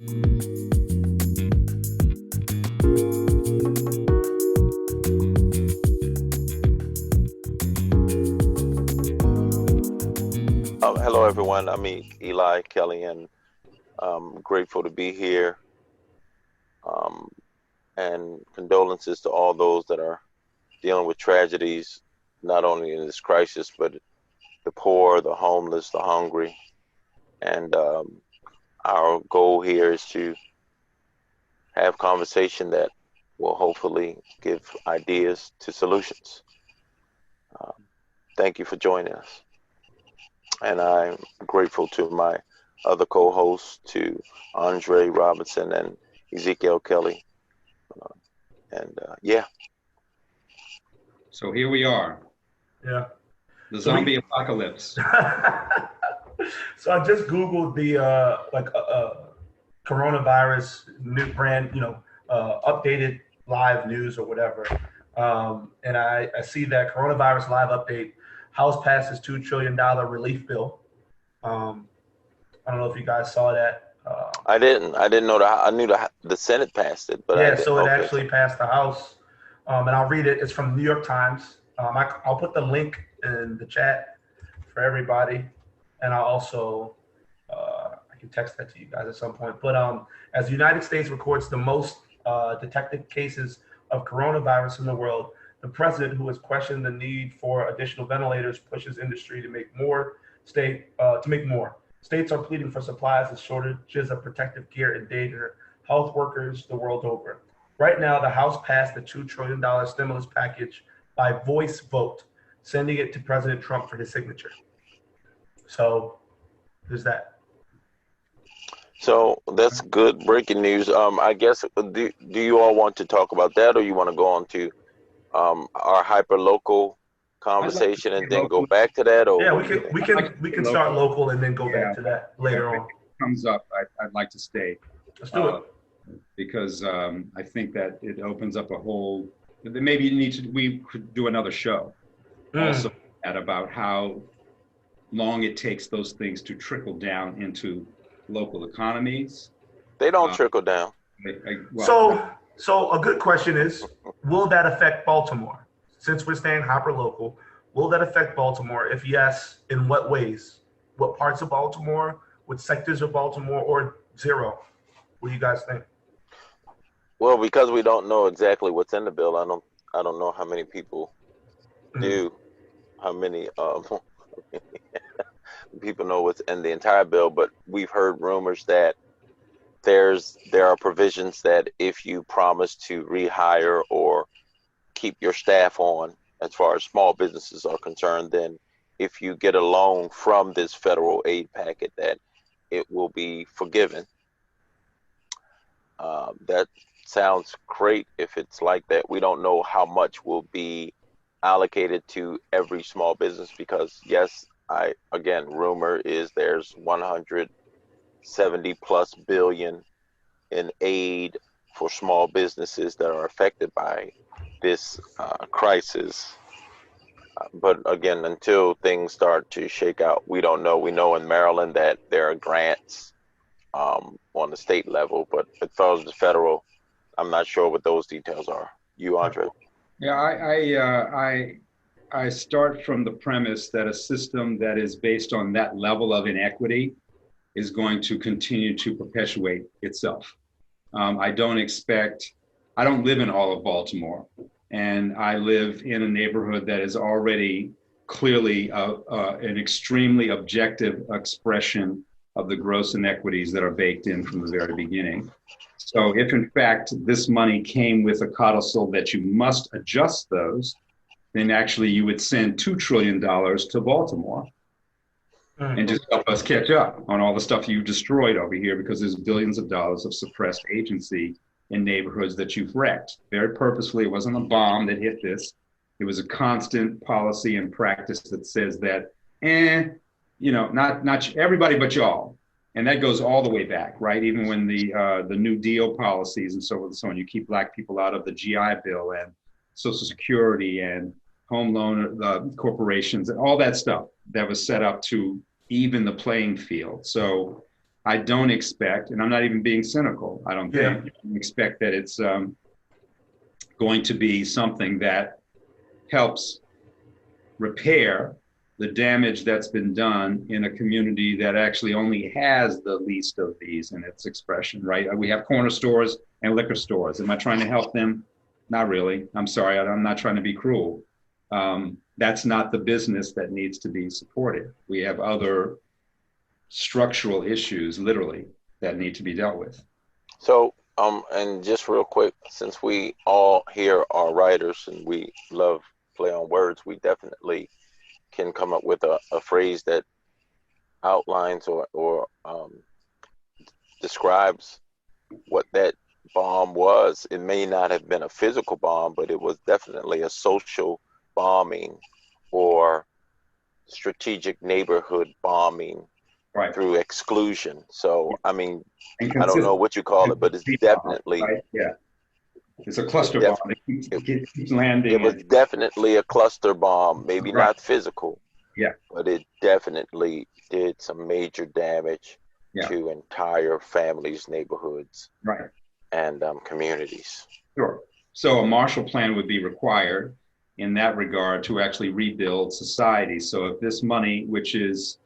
Hello, everyone. I'm Eli Kelly, and I'm grateful to be here. Um, and condolences to all those that are dealing with tragedies, not only in this crisis, but the poor, the homeless, the hungry. And our goal here is to have conversation that will hopefully give ideas to solutions. Uh, Thank you for joining us. And I'm grateful to my other co-hosts, to Andre Robinson and Ezekiel Kelly. Yeah. So here we are. Yeah. The zombie apocalypse. So I just Googled the coronavirus new brand, updated live news or whatever. And I see that coronavirus live update, House passes $2 trillion relief bill. I don't know if you guys saw that. I didn't know that. I knew the Senate passed it, but yeah, so it actually passed the House. And I'll read it. It's from the New York Times. I'll put the link in the chat for everybody, and I'll also I can text that to you guys at some point. But as the United States records the most detected cases of coronavirus in the world, the president, who has questioned the need for additional ventilators, pushes industry to make more. States are pleading for supplies as shortages of protective gear endanger health workers the world over. Right now, the House passed the $2 trillion stimulus package by voice vote, sending it to President Trump for his signature. So there's that. So that's good breaking news. I guess, do you all want to talk about that, or you want to go on to our hyper local conversation and then go back to that? Or yeah, we can start local and then go back to that later on. If it comes up, I'd like to stay. Let's do it. Because I think that it opens up a whole. Maybe we could do another show also about how long it takes those things to trickle down into local economies. They don't trickle down. So a good question is, will that affect Baltimore? Since we're staying hyper local, will that affect Baltimore? If yes, in what ways? What parts of Baltimore? What sectors of Baltimore? Or zero? What do you guys think? Well, because we don't know exactly what's in the bill, I don't know how many people do, how many people know what's in the entire bill, but we've heard rumors that there are provisions that if you promise to rehire or keep your staff on, as far as small businesses are concerned, then if you get a loan from this federal aid packet, that it will be forgiven. That sounds great if it's like that. We don't know how much will be allocated to every small business because, yes, rumor is there's 170 plus billion in aid for small businesses that are affected by this crisis. But again, until things start to shake out, we don't know. We know in Maryland that there are grants on the state level, but as far as the federal, I'm not sure what those details are. You, Andre? Yeah, I start from the premise that a system that is based on that level of inequity is going to continue to perpetuate itself. I don't live in all of Baltimore, and I live in a neighborhood that is already clearly an extremely objective expression of the gross inequities that are baked in from the very beginning. So if in fact this money came with a codicil that you must adjust those, then actually you would send $2 trillion to Baltimore and just help us catch up on all the stuff you destroyed over here, because there's billions of dollars of suppressed agency in neighborhoods that you've wrecked. Very purposefully, it wasn't a bomb that hit this. It was a constant policy and practice that says that, not everybody but y'all. And that goes all the way back, right? Even when the New Deal policies and so forth and so on, you keep Black people out of the GI Bill and Social Security and home loan corporations and all that stuff that was set up to even the playing field. So I don't expect, and I'm not even being cynical, I don't think, I expect that it's going to be something that helps repair the damage that's been done in a community that actually only has the least of these in its expression, right? We have corner stores and liquor stores. Am I trying to help them? Not really. I'm sorry, I'm not trying to be cruel. That's not the business that needs to be supported. We have other structural issues, literally, that need to be dealt with. So, and just real quick, since we all here are writers and we love play on words, we definitely can come up with a phrase that outlines or describes what that bomb was. It may not have been a physical bomb, but it was definitely a social bombing or strategic neighborhood bombing through exclusion. So, I mean, I don't know what you call it, but it's definitely... Right? Yeah. It's a cluster bomb. It keeps landing. It was definitely a cluster bomb, maybe not physical, but it definitely did some major damage to entire families, neighborhoods, and communities. Sure. So a Marshall Plan would be required in that regard to actually rebuild society. So if this money, which is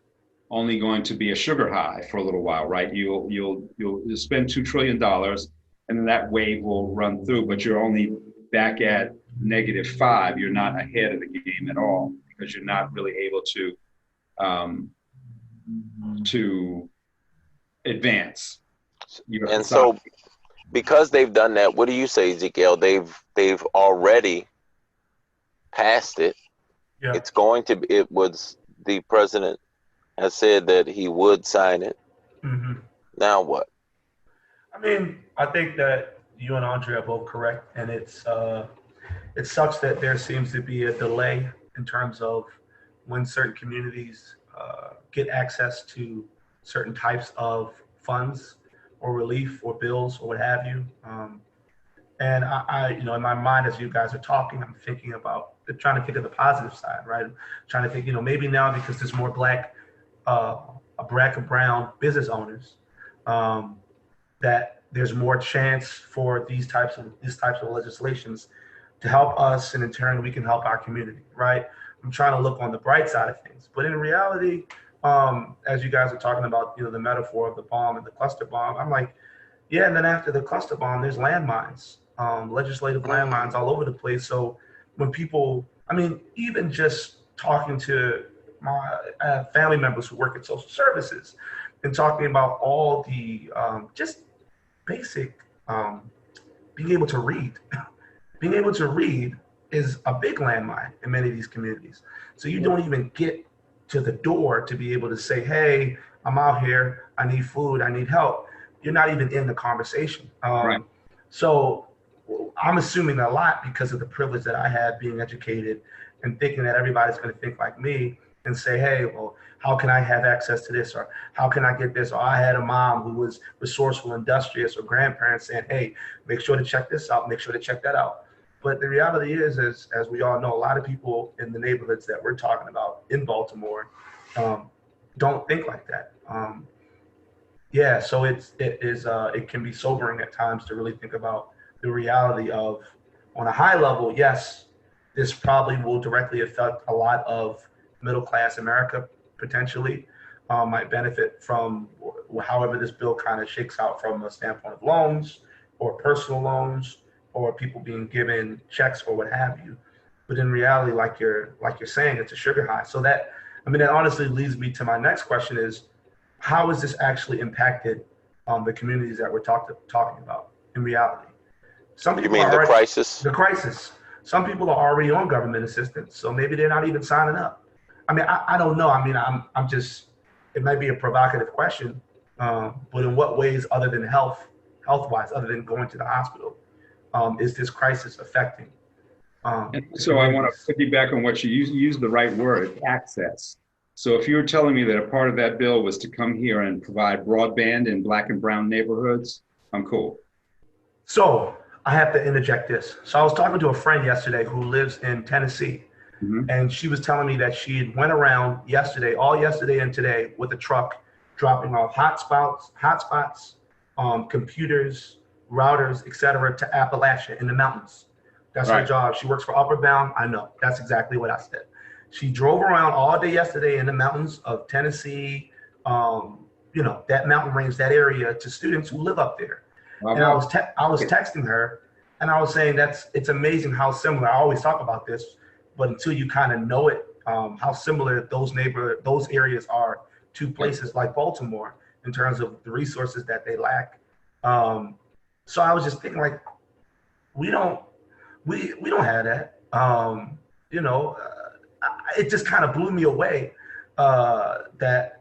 only going to be a sugar high for a little while, right? You'll spend $2 trillion, and then that wave will run through, but you're only back at -5. You're not ahead of the game at all because you're not really able to advance. And so, because they've done that, what do you say, Ezekiel? They've already passed it. Yeah. It's going to be. It was the president has said that he would sign it. Mm-hmm. Now what? I mean, I think that you and Andre are both correct, and it sucks that there seems to be a delay in terms of when certain communities get access to certain types of funds or relief or bills or what have you. And I, in my mind, as you guys are talking, I'm thinking about trying to think of the positive side, right? Trying to think, maybe now because there's more black and brown business owners, that there's more chance for these types of legislations to help us, and in turn we can help our community, right? I'm trying to look on the bright side of things, but in reality, as you guys are talking about, the metaphor of the bomb and the cluster bomb, I'm like, yeah, and then after the cluster bomb, there's landmines, legislative landmines all over the place. So when people, even just talking to my family members who work at social services and talking about all the just basic being able to read. Being able to read is a big landmine in many of these communities. So you don't even get to the door to be able to say, hey, I'm out here, I need food, I need help. You're not even in the conversation. So I'm assuming a lot because of the privilege that I have being educated and thinking that everybody's going to think like me and say, hey, well, how can I have access to this? Or how can I get this? Or I had a mom who was resourceful, industrious, or grandparents saying, hey, make sure to check this out, make sure to check that out. But the reality is, as we all know, a lot of people in the neighborhoods that we're talking about in Baltimore don't think like that. So it can be sobering at times to really think about the reality of, on a high level, yes, this probably will directly affect a lot of middle-class America, potentially, might benefit from however this bill kind of shakes out from a standpoint of loans or personal loans or people being given checks or what have you. But in reality, like you're saying, it's a sugar high. So that honestly leads me to my next question is, how has this actually impacted the communities that we're talking about in reality? Some people the crisis? The crisis. Some people are already on government assistance, so maybe they're not even signing up. I don't know. I'm just, it might be a provocative question, but in what ways, other than health-wise, other than going to the hospital, is this crisis affecting? So I want to piggyback on what you used the right word, access. So if you were telling me that a part of that bill was to come here and provide broadband in black and brown neighborhoods, I'm cool. So I have to interject this. So I was talking to a friend yesterday who lives in Tennessee. Mm-hmm. And she was telling me that she had went around all yesterday and today with a truck dropping off hotspots, computers, routers, etc., to Appalachia in the mountains. That's her Right. job. She works for Upper Bound. I know. That's exactly what I said. She drove around all day yesterday in the mountains of Tennessee, that mountain range, that area, to students who live up there. And I was texting her, and I was saying it's amazing how similar. I always talk about this, but until you kind of know it, how similar those areas are to places like Baltimore in terms of the resources that they lack. So I was just thinking, like, we don't have that. It just kind of blew me away that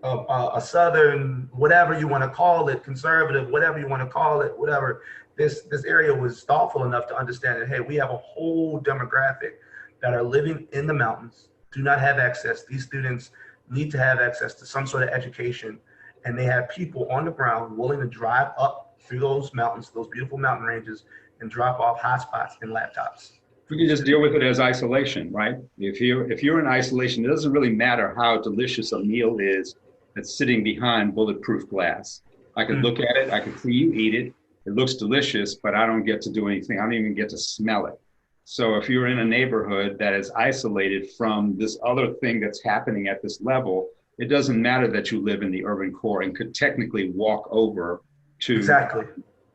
a Southern, whatever you want to call it, conservative, whatever you want to call it, whatever, this area was thoughtful enough to understand that, hey, we have a whole demographic that are living in the mountains, do not have access. These students need to have access to some sort of education, and they have people on the ground willing to drive up through those mountains, those beautiful mountain ranges, and drop off hotspots and laptops. We can just deal with it as isolation, right? If you're in isolation, it doesn't really matter how delicious a meal is that's sitting behind bulletproof glass. I can look at it, I can see you eat it. It looks delicious, but I don't get to do anything. I don't even get to smell it. So if you're in a neighborhood that is isolated from this other thing that's happening at this level, it doesn't matter that you live in the urban core and could technically walk over to exactly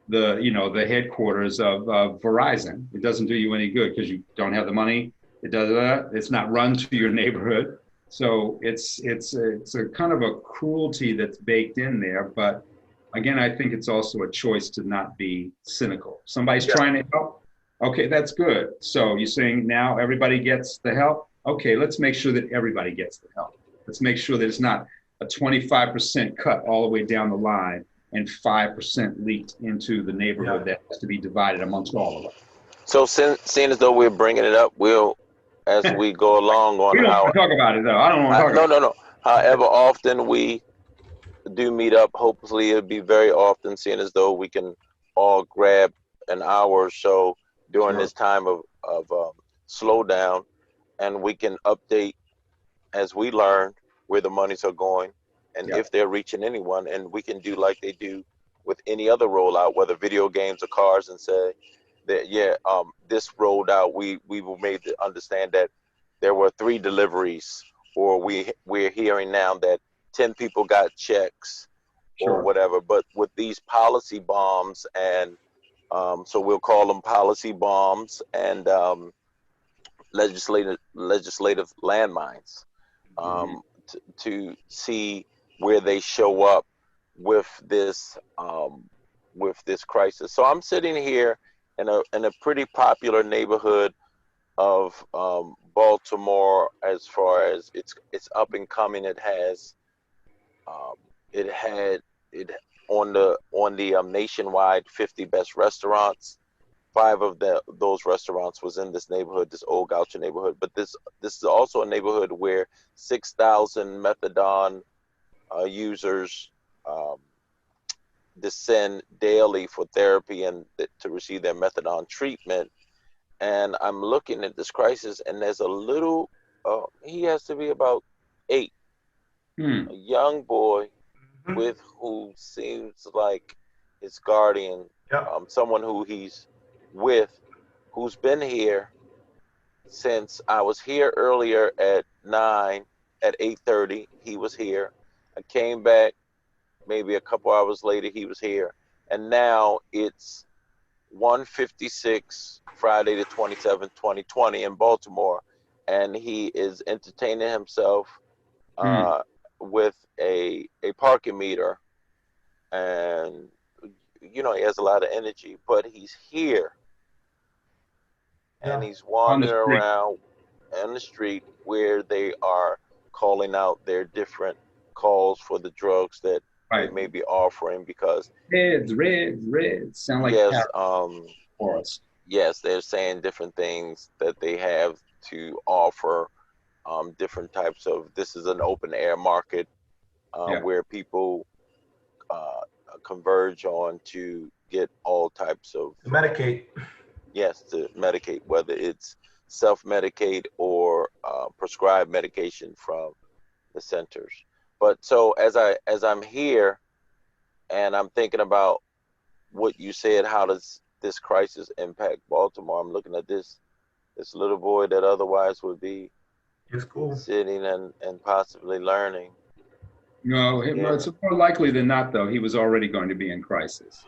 the headquarters of Verizon. It doesn't do you any good because you don't have the money. It's not run to your neighborhood. So it's a kind of a cruelty that's baked in there. But again, I think it's also a choice to not be cynical. Somebody's trying to help. Okay, that's good. So you're saying now everybody gets the help? Okay, let's make sure that everybody gets the help. Let's make sure that it's not a 25% cut all the way down the line and 5% leaked into the neighborhood that has to be divided amongst all of us. So seeing as though we're bringing it up, we'll, as we go along on we don't how... want to talk about it, though. I don't want to talk about it. No. However often we do meet up, hopefully it'll be very often, seeing as though we can all grab an hour or so during this time of slowdown, and we can update as we learn where the monies are going and if they're reaching anyone, and we can do like they do with any other rollout, whether video games or cars, and say that this rolled out, we were made to understand that there were 3 deliveries, or we're hearing now that 10 people got checks or whatever. But with these policy bombs, and so we'll call them policy bombs, and legislative landmines, to see where they show up with this crisis. So I'm sitting here in a pretty popular neighborhood of Baltimore, as far as it's up and coming. It has on the nationwide 50 best restaurants. 5 of those restaurants was in this neighborhood, this old Goucher neighborhood. But this is also a neighborhood where 6,000 methadone users descend daily for therapy and to receive their methadone treatment. And I'm looking at this crisis, and there's a little, he has to be about 8, a young boy with who seems like his guardian, someone who he's with, who's been here since I was here earlier at 8:30. He was here. I came back maybe a couple hours later. He was here, and now it's 1:56 Friday the 27th, 2020 in Baltimore, and he is entertaining himself with a parking meter, and he has a lot of energy, but he's here. And he's wandering around on the street where they are calling out their different calls for the drugs that they may be offering, because reds sound like forest. Yes, they're saying different things that they have to offer, different types of. This is an open air market where people converge on to get all types of medicate. Yes, to medicate, whether it's self-medicate or prescribed medication from the centers. But so as I'm here and I'm thinking about what you said, how does this crisis impact Baltimore? I'm looking at this little boy that otherwise would be in school. sitting and possibly learning. No, Yeah. it's more likely than not, though, he was already going to be in crisis.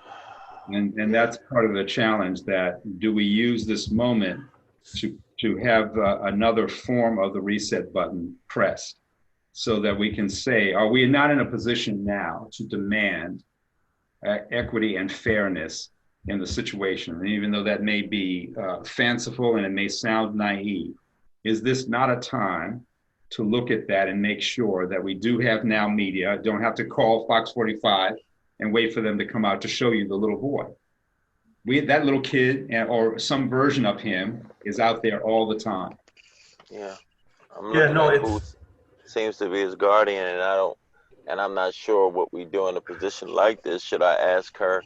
And Yeah. that's part of the challenge, that do we use this moment to have another form of the reset button pressed so that we can say, are we not in a position now to demand equity and fairness in the situation? And even though that may be fanciful and it may sound naive, is this not a time to look at that and make sure that we do have now media, don't have to call Fox 45 and wait for them to come out to show you the little boy. That little kid or some version of him is out there all the time. Yeah. I'm Yeah, looking no, at who it's seems to be his guardian, and I'm not sure what we do in a position like this. Should I ask her?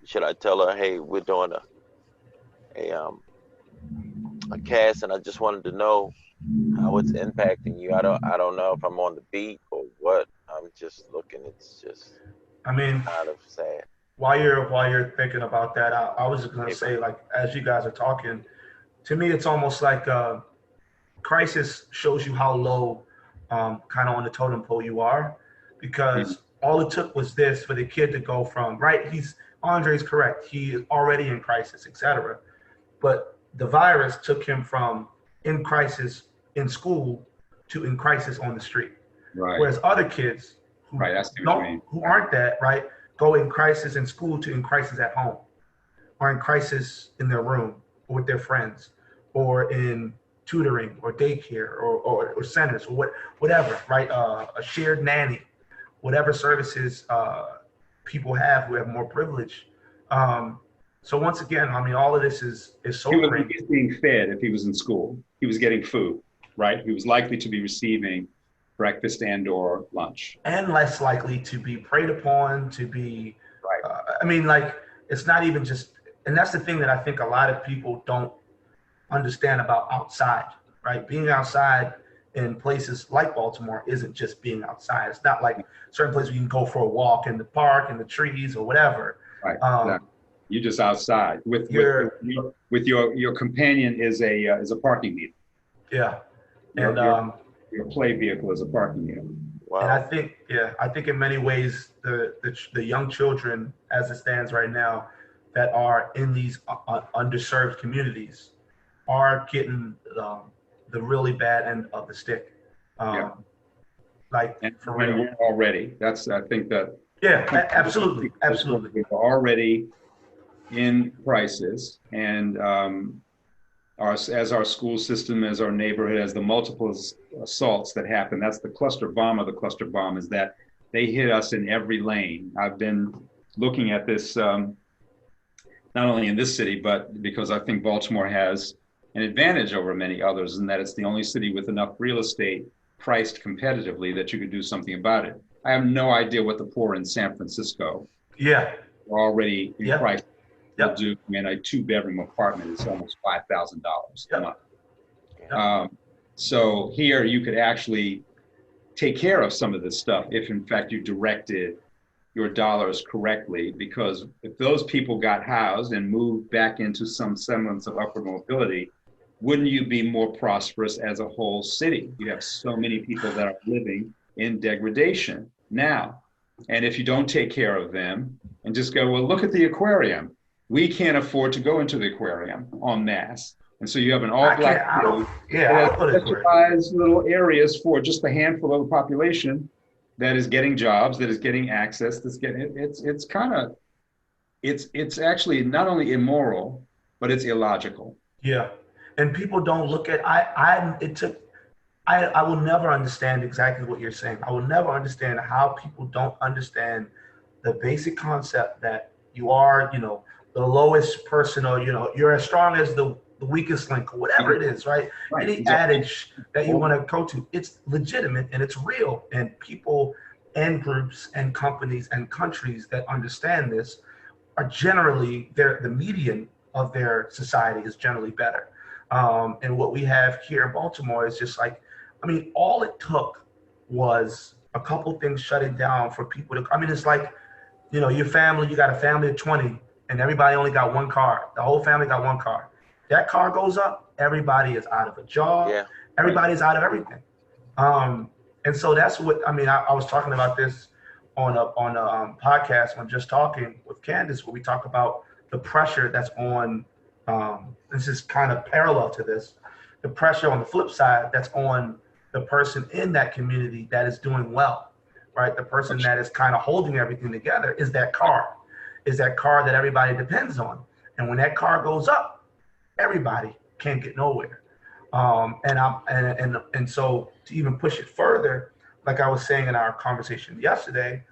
Should I tell her, hey, we're doing a cast, and I just wanted to know how it's impacting you. I don't know if I'm on the beat or what. I'm just looking. It's just I mean, kind of sad. while you're thinking about that, I was just gonna say, like, as you guys are talking, to me, it's almost like crisis shows you how low, kind of on the totem pole you are, because all it took was this for the kid to go from right. Andre's correct. He is already in crisis, etc. But the virus took him from in crisis in school to in crisis on the street. Right. Whereas other kids who, who aren't that, right, go in crisis in school to in crisis at home, or in crisis in their room or with their friends, or in tutoring or daycare or centers or whatever, right? A shared nanny, whatever services people have who have more privilege. So once again, I mean, all of this is sobering. He was being fed if he was in school. He was getting food, right? He was likely to be receiving breakfast and or lunch. And less likely to be preyed upon, to be, right. I mean, like, it's not even just, and that's the thing that I think a lot of people don't understand about outside, right? Being outside in places like Baltimore isn't just being outside. It's not like certain places you can go for a walk in the park, in the trees or whatever. Right, exactly. You're just outside with your companion is a parking meter. Yeah, and your play vehicle is a parking meter. Wow. And I think in many ways the young children, as it stands right now, that are in these underserved communities, are getting the really bad end of the stick. Like, and for real. Already, that's I think that. Yeah, absolutely. We're already in crisis, and as our school system, as our neighborhood, as the multiple assaults that happen, that's the cluster bomb of the cluster bomb, is that they hit us in every lane. I've been looking at this not only in this city, but because I think Baltimore has an advantage over many others, in that it's the only city with enough real estate priced competitively that you could do something about it. I have no idea what the poor in San Francisco are already in price. Do. I mean, a 2-bedroom apartment is almost $5,000 a month. So here you could actually take care of some of this stuff if, in fact, you directed your dollars correctly. Because if those people got housed and moved back into some semblance of upward mobility, wouldn't you be more prosperous as a whole city? You have so many people that are living in degradation now. And if you don't take care of them and just go, well, look at the aquarium. We can't afford to go into the aquarium en masse. And so you have an all-black specialized little areas for just a handful of the population that is getting jobs, that is getting access, that's getting it's actually not only immoral, but it's illogical. Yeah. And people don't look at I will never understand exactly what you're saying. I will never understand how people don't understand the basic concept that you are, the lowest person, or you're as strong as the weakest link, or whatever it is, right? Any adage that you want to go to, it's legitimate and it's real. And people and groups and companies and countries that understand this are generally, the median of their society is generally better. And what we have here in Baltimore is just like, I mean, all it took was a couple things shutting down for people to, I mean, it's like, you know, your family, you got a family of 20 and everybody only got one car. The whole family got one car. That car goes up, everybody is out of a job. Yeah. Everybody's out of everything. And so that's what, I mean, I was talking about this on a podcast when just talking with Candace, where we talk about the pressure that's on, this is kind of parallel to this, the pressure on the flip side that's on the person in that community that is doing well, right? The person that is kind of holding everything together is that car that everybody depends on. And when that car goes up, everybody can't get nowhere. And so to even push it further, like I was saying in our conversation yesterday,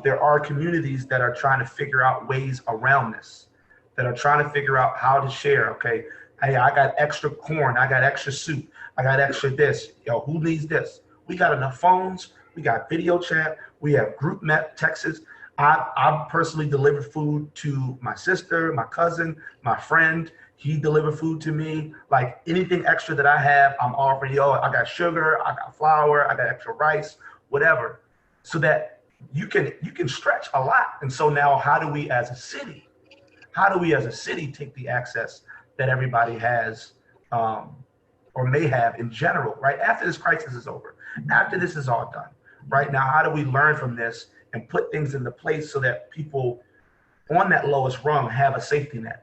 there are communities that are trying to figure out ways around this, that are trying to figure out how to share. Okay, hey, I got extra corn, I got extra soup, I got extra this. Yo, who needs this? We got enough phones, we got video chat, we have group texts. I personally deliver food to my sister, my cousin, my friend. He delivered food to me. Like anything extra that I have, I'm offering. Yo, I got sugar, I got flour, I got extra rice, whatever, so that you can stretch a lot. And so now, how do we as a city take the access that everybody has, or may have in general, right? After this crisis is over, after this is all done, right? Now, how do we learn from this and put things into place so that people on that lowest rung have a safety net?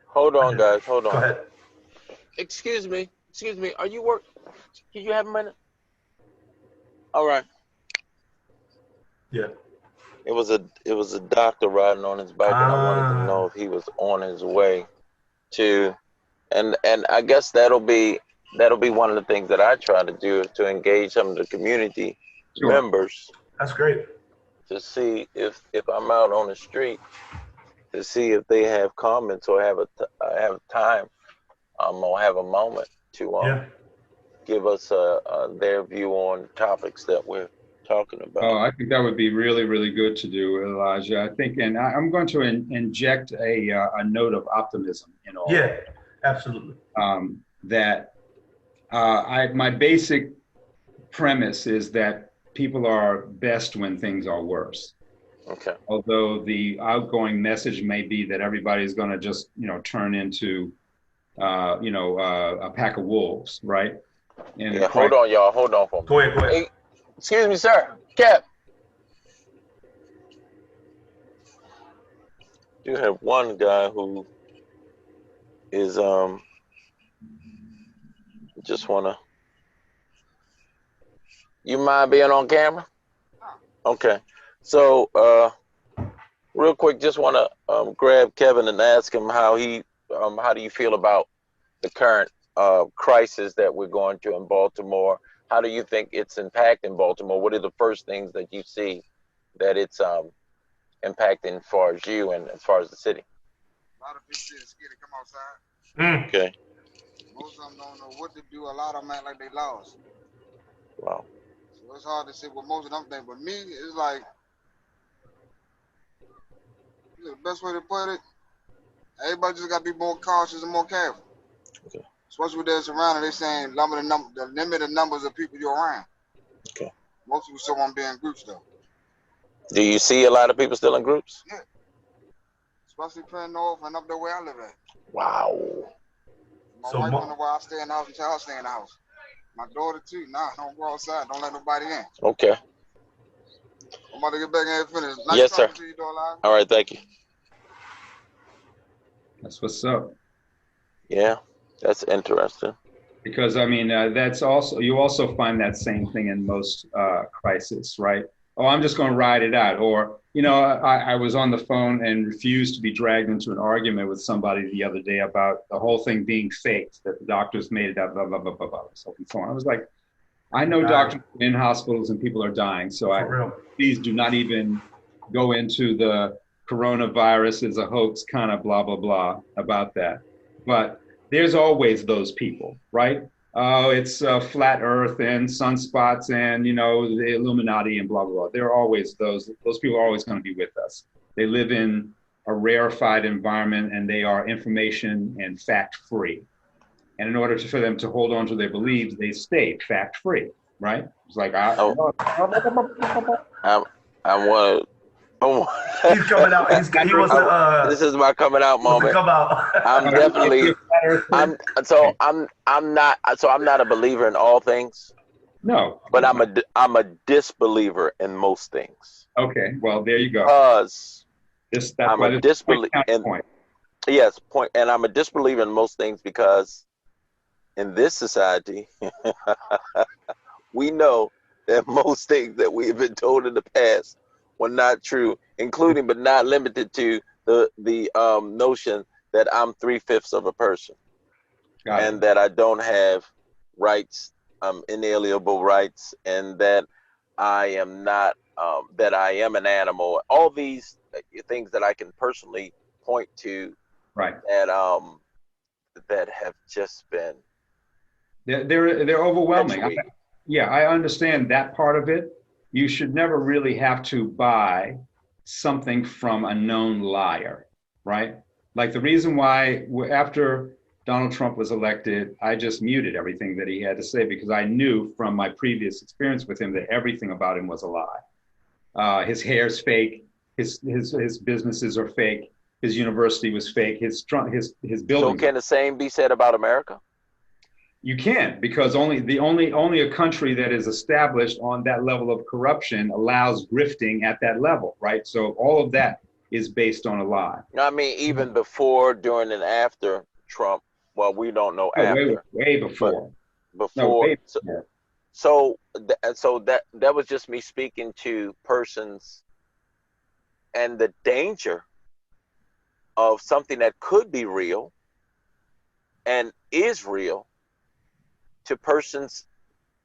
Hold on, guys. Hold on. Go ahead. Excuse me. Are you work? Can you have a minute? All right. Yeah. It was a doctor riding on his bike, and I wanted to know if he was on his way to, and I guess that'll be one of the things that I try to do, is to engage some of the community members. That's great. To see if I'm out on the street, to see if they have comments or have time, or have a moment to give us their view on topics that we're talking about. Oh, I think that would be really, really good to do, Elijah. I think, and I'm going to inject a note of optimism in all. Yeah, absolutely. My basic premise is that people are best when things are worse. Okay. Although the outgoing message may be that everybody's going to just, turn into, a pack of wolves, right? And hold on, y'all. Hold on for me. Go ahead. Hey, excuse me, sir. Cap. You have one guy who is just wanna. You mind being on camera? Okay. So, real quick, just want to grab Kevin and ask him how do you feel about the current crisis that we're going through in Baltimore? How do you think it's impacting Baltimore? What are the first things that you see that it's impacting as far as you and as far as the city? A lot of people are scared to come outside. Okay. Most of them don't know what to do. A lot of them act like they lost. Wow. So it's hard to say what most of them think. But me, it's like, the best way to put it, everybody just got to be more cautious and more careful. Okay. Especially with their surrounding, they're saying the limited numbers of people you're around. Okay. Most people still want to be in groups, though. Do you see a lot of people still in groups? Yeah. Especially Penn North and up there where I live at. Wow. My wife wonder why I stay in the house until I stay in the house. My daughter, too. Nah, don't go outside. Don't let nobody in. Okay. I'm about to get back in and finish. Nice yes, sir. To you, All right, thank you. That's what's up. Yeah, that's interesting. Because, I mean, you also find that same thing in most crises, right? Oh, I'm just going to ride it out. Or, I was on the phone and refused to be dragged into an argument with somebody the other day about the whole thing being faked, that the doctors made it up, blah, blah, blah, blah, blah, so and so on. I was like, I know doctors in hospitals and people are dying, so please do not even go into the coronavirus is a hoax kind of blah, blah, blah about that. But there's always those people, right? Oh, it's flat earth and sunspots and, the Illuminati and blah, blah, blah. There are always those people are always going to be with us. They live in a rarefied environment and they are information and fact free. And in order for them to hold on to their beliefs, they stay fact free. right? It's like, Oh, I want. He's coming out. He wants to. This is my coming out Wants to moment. come out. I'm definitely. I'm not a believer in all things. No, but I'm a disbeliever in most things. Okay, well there you go. Because I'm a disbeliever. Yes, point. And I'm a disbeliever in most things because in this society, we know that most things that we have been told in the past were not true, including but not limited to the notion that I'm 3/5 of a person, and that I don't have rights, inalienable rights, and that I am not, that I am an animal. All these things that I can personally point to, right? That have just been they're overwhelming. I understand that part of it. You should never really have to buy something from a known liar, right? Like the reason why after Donald Trump was elected, I just muted everything that he had to say because I knew from my previous experience with him that everything about him was a lie. His hair's fake. His businesses are fake. His university was fake. His building. So can the same be said about America? You can't, because only a country that is established on that level of corruption allows grifting at that level, right? So all of that is based on a lie. I mean, even before, during, and after Trump. Well, we don't know after. Way before. Before. So that was just me speaking to persons and the danger of something that could be real and is real to persons,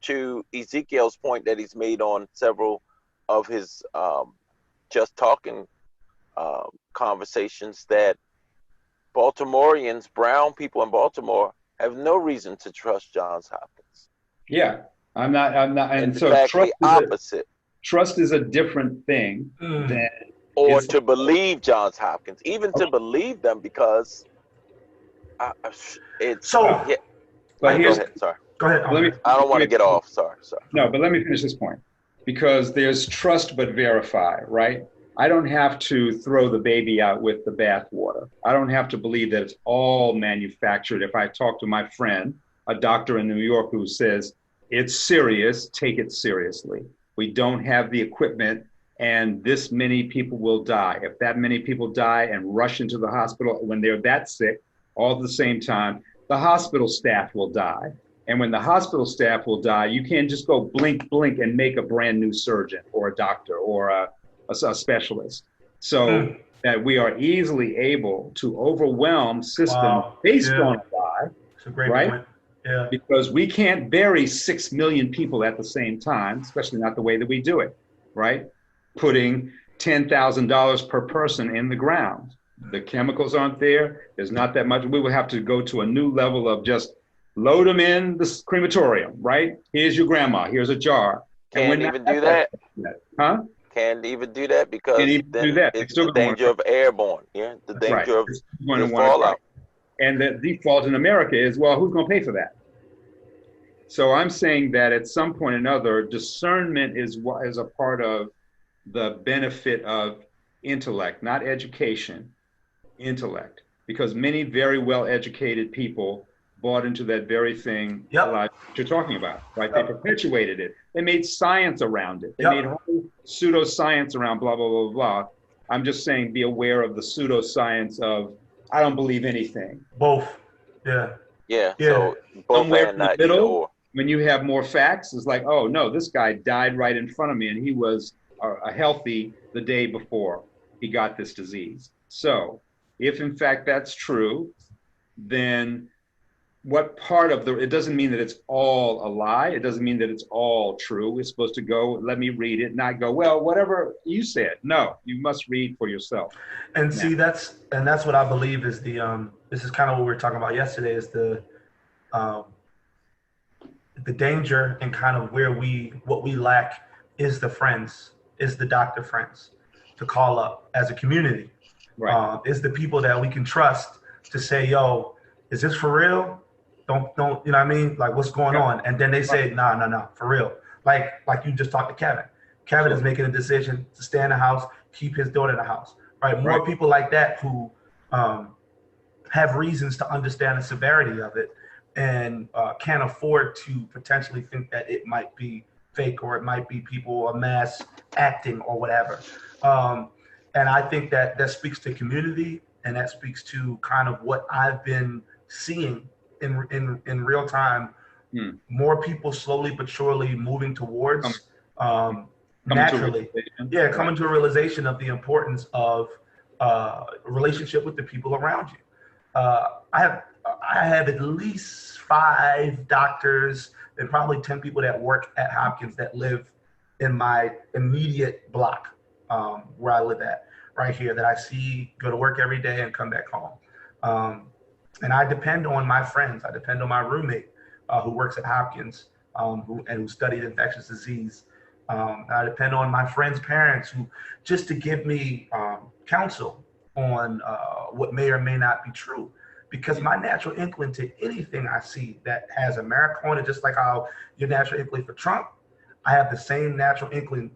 to Ezekiel's point that he's made on several of his just talking conversations, that Baltimoreans, brown people in Baltimore, have no reason to trust Johns Hopkins. Yeah, I'm not. And in so fact, the opposite. Trust is a different thing than. Or to believe Johns Hopkins, even to believe them, because it's so. Yeah. But go ahead. Sorry. Go ahead. I don't want to get off. Sorry. No, but let me finish this point, because there's trust but verify, right? I don't have to throw the baby out with the bathwater. I don't have to believe that it's all manufactured. If I talk to my friend, a doctor in New York, who says, it's serious, take it seriously. We don't have the equipment, and this many people will die. If that many people die and rush into the hospital when they're that sick, all at the same time, the hospital staff will die. And when the hospital staff will die, you can't just go blink and make a brand new surgeon or a doctor or a specialist. So that we are easily able to overwhelm systems based on a lie. That's a great right? point. Yeah. Because we can't bury 6 million people at the same time, especially not the way that we do it, right? Putting $10,000 per person in the ground. The chemicals aren't there. There's not that much. We would have to go to a new level of just load them in the crematorium, right? Here's your grandma. Here's a jar. Can't even do that. Huh? Can't even do that because then it's the danger of airborne. Yeah, the danger of fallout. And the default in America is, well, who's going to pay for that? So I'm saying that at some point or another, discernment is a part of the benefit of intellect, not education, intellect. Because many very well-educated people bought into that very thing like you're talking about, right? They perpetuated it. They made science around it. They made whole pseudoscience around blah, blah, blah, blah. I'm just saying, be aware of the pseudoscience of, I don't believe anything. Both. Yeah. So both somewhere and in the not middle, either or. when you have more facts, it's like, oh no, this guy died right in front of me and he was healthy the day before he got this disease. So if in fact that's true, then what part of it doesn't mean that it's all a lie. It doesn't mean that it's all true. We're supposed to go, let me read it, not go, well, whatever you said. No, you must read for yourself. And see, that's what I believe is the, this is kind of what we were talking about yesterday, is the danger and kind of what we lack is the friends, is the doctor friends to call up as a community. Right. Is the people that we can trust to say, yo, is this for real? Don't, you know what I mean? Like, what's going on? And then they say, nah, for real. like you just talked to Kevin. Kevin is making a decision to stay in the house, keep his daughter in the house, right? More people like that who have reasons to understand the severity of it and can't afford to potentially think that it might be fake or it might be people, a mass acting or whatever. And I think that speaks to community, and that speaks to kind of what I've been seeing in real time. More people slowly but surely moving towards naturally, coming to a realization of the importance of relationship with the people around you. I have at least 5 doctors and probably 10 people that work at Hopkins that live in my immediate block where I live at, right here, that I see go to work every day and come back home. And I depend on my friends. I depend on my roommate who works at Hopkins who studied infectious disease. I depend on my friends' parents who just to give me counsel on what may or may not be true. Because my natural inkling to anything I see that has America on it, just like how your natural inkling for Trump, I have the same natural inkling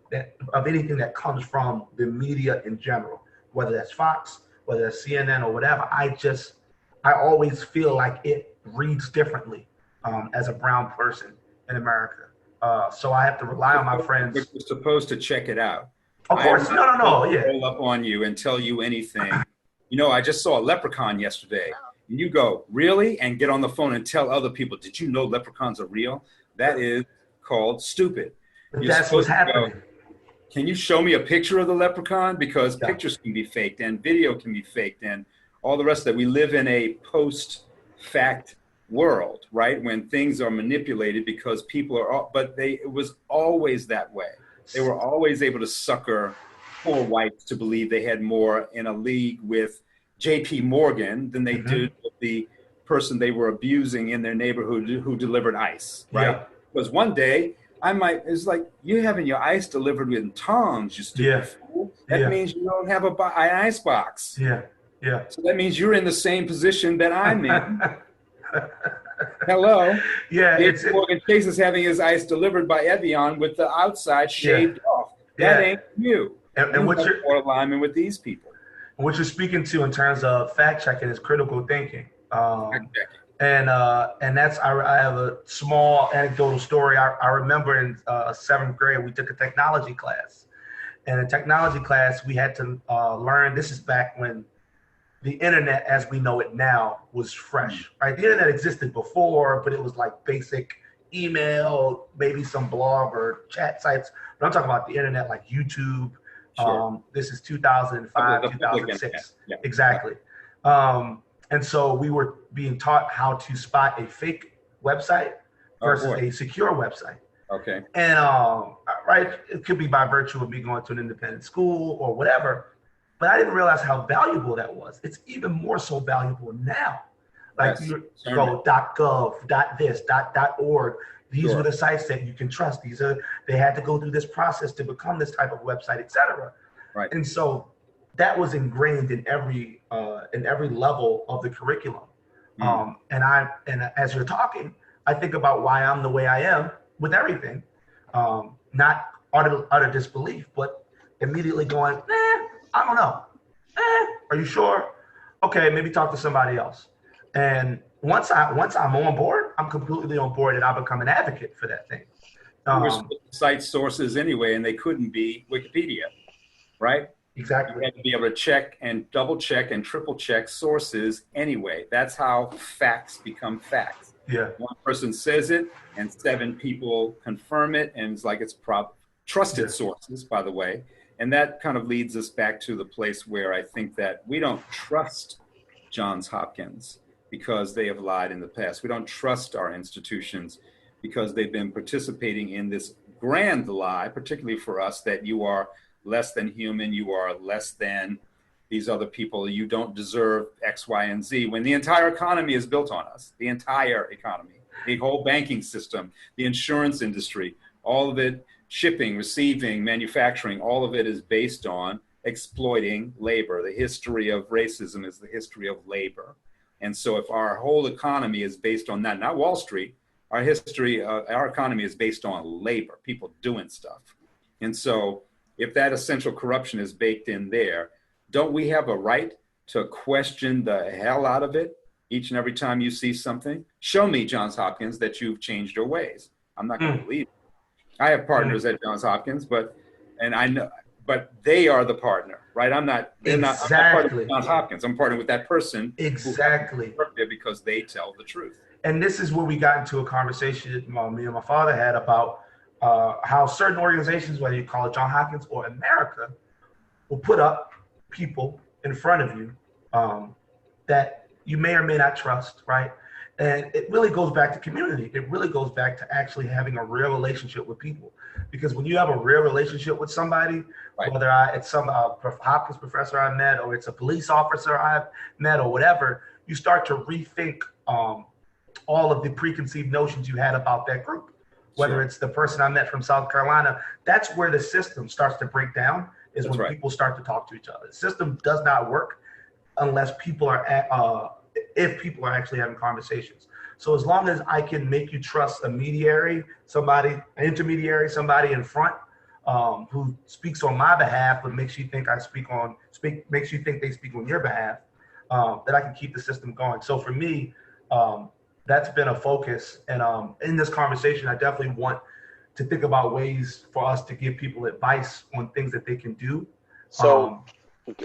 of anything that comes from the media in general, whether that's Fox, whether that's CNN or whatever. I always feel like it reads differently as a brown person in America. So I have to rely on my friends. But you're supposed to check it out. Of course, no, yeah. Roll up on you and tell you anything. I just saw a leprechaun yesterday. And you go, really? And get on the phone and tell other people, did you know leprechauns are real? That is called stupid. That's what's happening. Can you show me a picture of the leprechaun? Because pictures can be faked and video can be faked and all the rest of that. We live in a post-fact world, right? When things are manipulated because people are, it was always that way. They were always able to sucker poor whites to believe they had more in a league with J.P. Morgan than they did with the person they were abusing in their neighborhood who delivered ice, right? Yeah. Because one day it's like, you having your ice delivered with tongs, you stupid fool. That means you don't have an ice box. Yeah. So that means you're in the same position that I'm in. Hello. Yeah. Morgan Chase is having his ice delivered by Evian with the outside shaved off. That ain't you. And what you're more alignment with these people. What you're speaking to in terms of fact checking is critical thinking. And that's I have a small anecdotal story. I remember in 7th grade we took a technology class, and in technology class we had to learn. This is back when the internet, as we know it now, was fresh. Right, the internet existed before, but it was like basic email, maybe some blog or chat sites. But I'm talking about the internet, like YouTube. Sure. This is 2005, 2006. Yeah. Exactly. And so we were being taught how to spot a fake website versus a secure website. Okay. And it could be by virtue of me going to an independent school or whatever, but I didn't realize how valuable that was. It's even more so valuable now. Like you go .gov, .this, .org. These were the sites that you can trust. They had to go through this process to become this type of website, et cetera. Right. And so that was ingrained in every level of the curriculum. And as you're talking, I think about why I'm the way I am with everything. Not utter disbelief, but immediately going, I don't know. Are you sure? Okay, maybe talk to somebody else. And once I'm on board, I'm completely on board, and I become an advocate for that thing. Cite sources anyway, and they couldn't be Wikipedia, right? Exactly. You had to be able to check and double check and triple check sources anyway. That's how facts become facts. Yeah. One person says it, and 7 people confirm it, and it's like it's trusted sources, by the way. And that kind of leads us back to the place where I think that we don't trust Johns Hopkins because they have lied in the past. We don't trust our institutions because they've been participating in this grand lie, particularly for us, that you are less than human, you are less than these other people, you don't deserve X, Y, and Z, when the entire economy is built on us, the entire economy, the whole banking system, the insurance industry, all of it, shipping, receiving, manufacturing, all of it is based on exploiting labor. The history of racism is the history of labor. And so if our whole economy is based on that, not Wall Street, our history, our economy is based on labor, people doing stuff. And so if that essential corruption is baked in there, don't we have a right to question the hell out of it each and every time you see something? Show me, Johns Hopkins, that you've changed your ways. I'm not going to believe it. I have partners at Johns Hopkins, but they are the partner, right? I'm not part of Johns Hopkins. I'm partnering with that person. Exactly. There because they tell the truth. And this is where we got into a conversation me and my father had about how certain organizations, whether you call it Johns Hopkins or America, will put up people in front of you that you may or may not trust, right? And it really goes back to community. It really goes back to actually having a real relationship with people. Because when you have a real relationship with somebody, right, whether it's some Hopkins professor I met, or it's a police officer I've met, or whatever, you start to rethink all of the preconceived notions you had about that group. Whether it's the person I met from South Carolina, that's where the system starts to break down, is when people start to talk to each other. The system does not work unless people are if people are actually having conversations. So as long as I can make you trust a mediary, somebody, an intermediary, somebody in front who speaks on my behalf, but makes you think makes you think they speak on your behalf, that I can keep the system going. So for me, that's been a focus. And in this conversation, I definitely want to think about ways for us to give people advice on things that they can do. So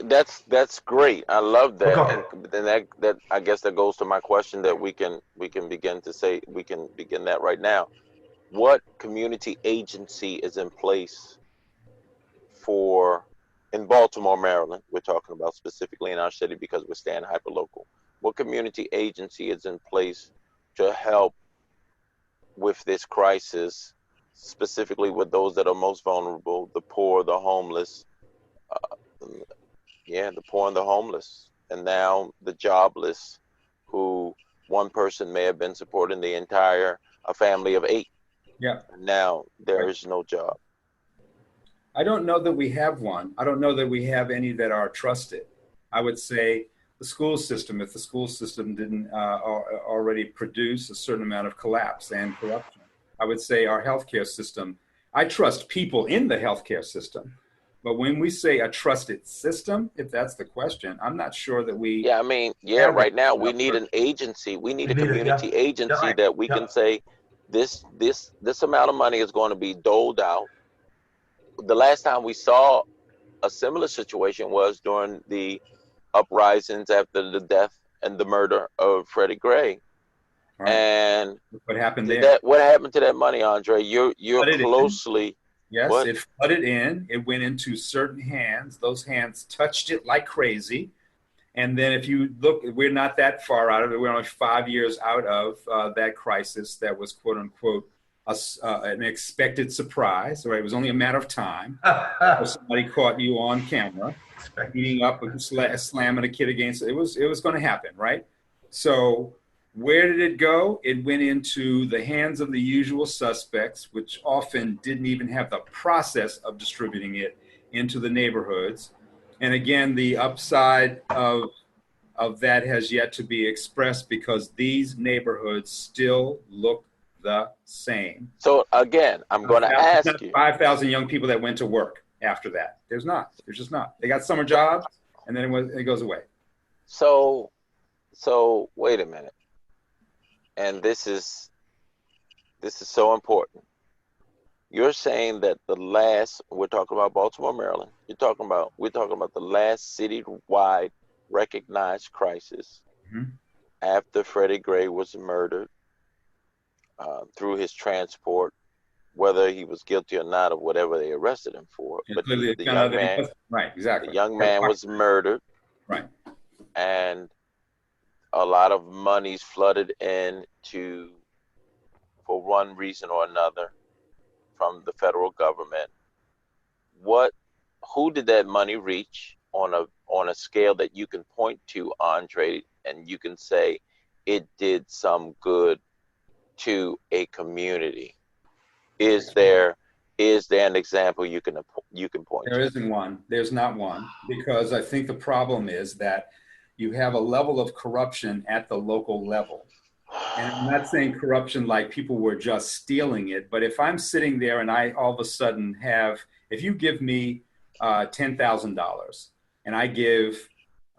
that's great. I love that. And then that I guess that goes to my question that we can begin that right now. What community agency is in place in Baltimore, Maryland? We're talking about specifically in our city because we're staying hyperlocal. What community agency is in place to help with this crisis, specifically with those that are most vulnerable, the poor, the homeless, the poor and the homeless, and now the jobless, who one person may have been supporting a family of 8. Yeah. Now there is no job. I don't know that we have one. I don't know that we have any that are trusted. I would say the school system, if the school system didn't already produce a certain amount of collapse and corruption. I would say our healthcare system. I trust people in the healthcare system. But when we say a trusted system, if that's the question, I'm not sure that we... Yeah, I mean, right now we need an agency. We need a community agency that we can say, this amount of money is going to be doled out. The last time we saw a similar situation was during the uprisings after the death and the murder of Freddie Gray. Right. And what happened there? What happened to that money, Andre? You're closely... Yes, it flooded in. It went into certain hands. Those hands touched it like crazy. And then if you look, we're not that far out of it. We're only 5 years out of that crisis that was, quote unquote, an expected surprise. Right? It was only a matter of time. Somebody caught you on camera, beating up and slamming a kid against it. It was going to happen, right? So where did it go? It went into the hands of the usual suspects, which often didn't even have the process of distributing it into the neighborhoods. And again, the upside of that has yet to be expressed because these neighborhoods still look the same. So again, I'm going to ask you. 5,000 young people that went to work after that. There's just not. They got summer jobs, and then it goes away. So wait a minute. And this is so important. You're saying that we're talking about Baltimore, Maryland. We're talking about the last citywide recognized crisis after Freddie Gray was murdered through his transport, whether he was guilty or not of whatever they arrested him for. But the young man, right, exactly. The young man was murdered, right, and a lot of monies flooded in for one reason or another from the federal government. Who did that money reach on a scale that you can point to, Andre, and you can say it did some good to a community? Is there an example you can point to? There isn't one. There's not one, because I think the problem is that you have a level of corruption at the local level And I'm not saying corruption like people were just stealing it, but if I'm sitting there and I all of a sudden have, if you give me $10,000 and I give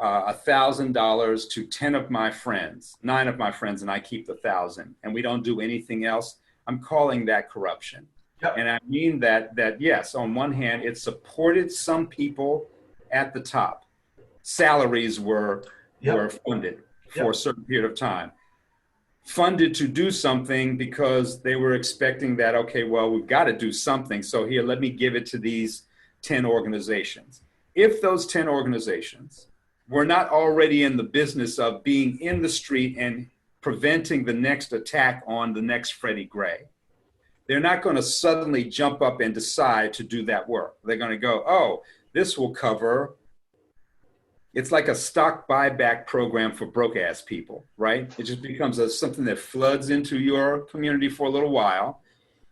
$1,000 to 10 of my friends, 9 of my friends, and I keep the 1,000, and we don't do anything else, I'm calling that corruption. Yep. And I mean that yes, on one hand, it supported some people at the top. Salaries were funded for a certain period of time. Funded to do something because they were expecting that, okay, well, we've got to do something. So here, let me give it to these 10 organizations. If those 10 organizations were not already in the business of being in the street and preventing the next attack on the next Freddie Gray, they're not going to suddenly jump up and decide to do that work. They're going to go, oh, this will cover. It's like a stock buyback program for broke ass people, right? It just becomes something that floods into your community for a little while,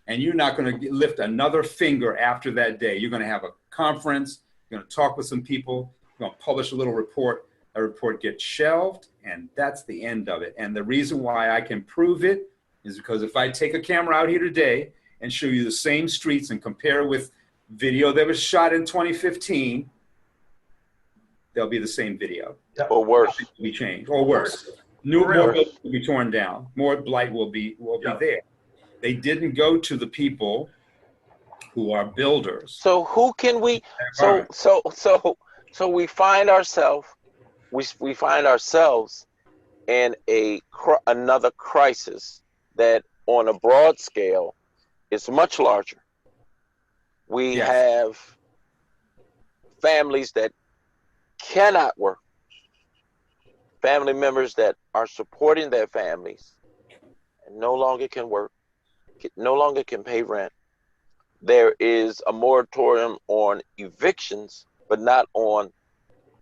and you're not going to lift another finger after that day. You're going to have a conference, you're going to talk with some people, you're going to publish a little report. A report gets shelved, and that's the end of it. And the reason why I can prove it is because if I take a camera out here today and show you the same streets and compare it with video that was shot in 2015, they'll be the same video. Or worse. Nothing will be changed. Or worse. More buildings will be torn down. More blight will be there. They didn't go to the people who are builders. So who can we? So we find ourselves. We find ourselves in another crisis that, on a broad scale, is much larger. We have families that cannot work, family members that are supporting their families and no longer can work, no longer can pay rent. There is a moratorium on evictions, but not on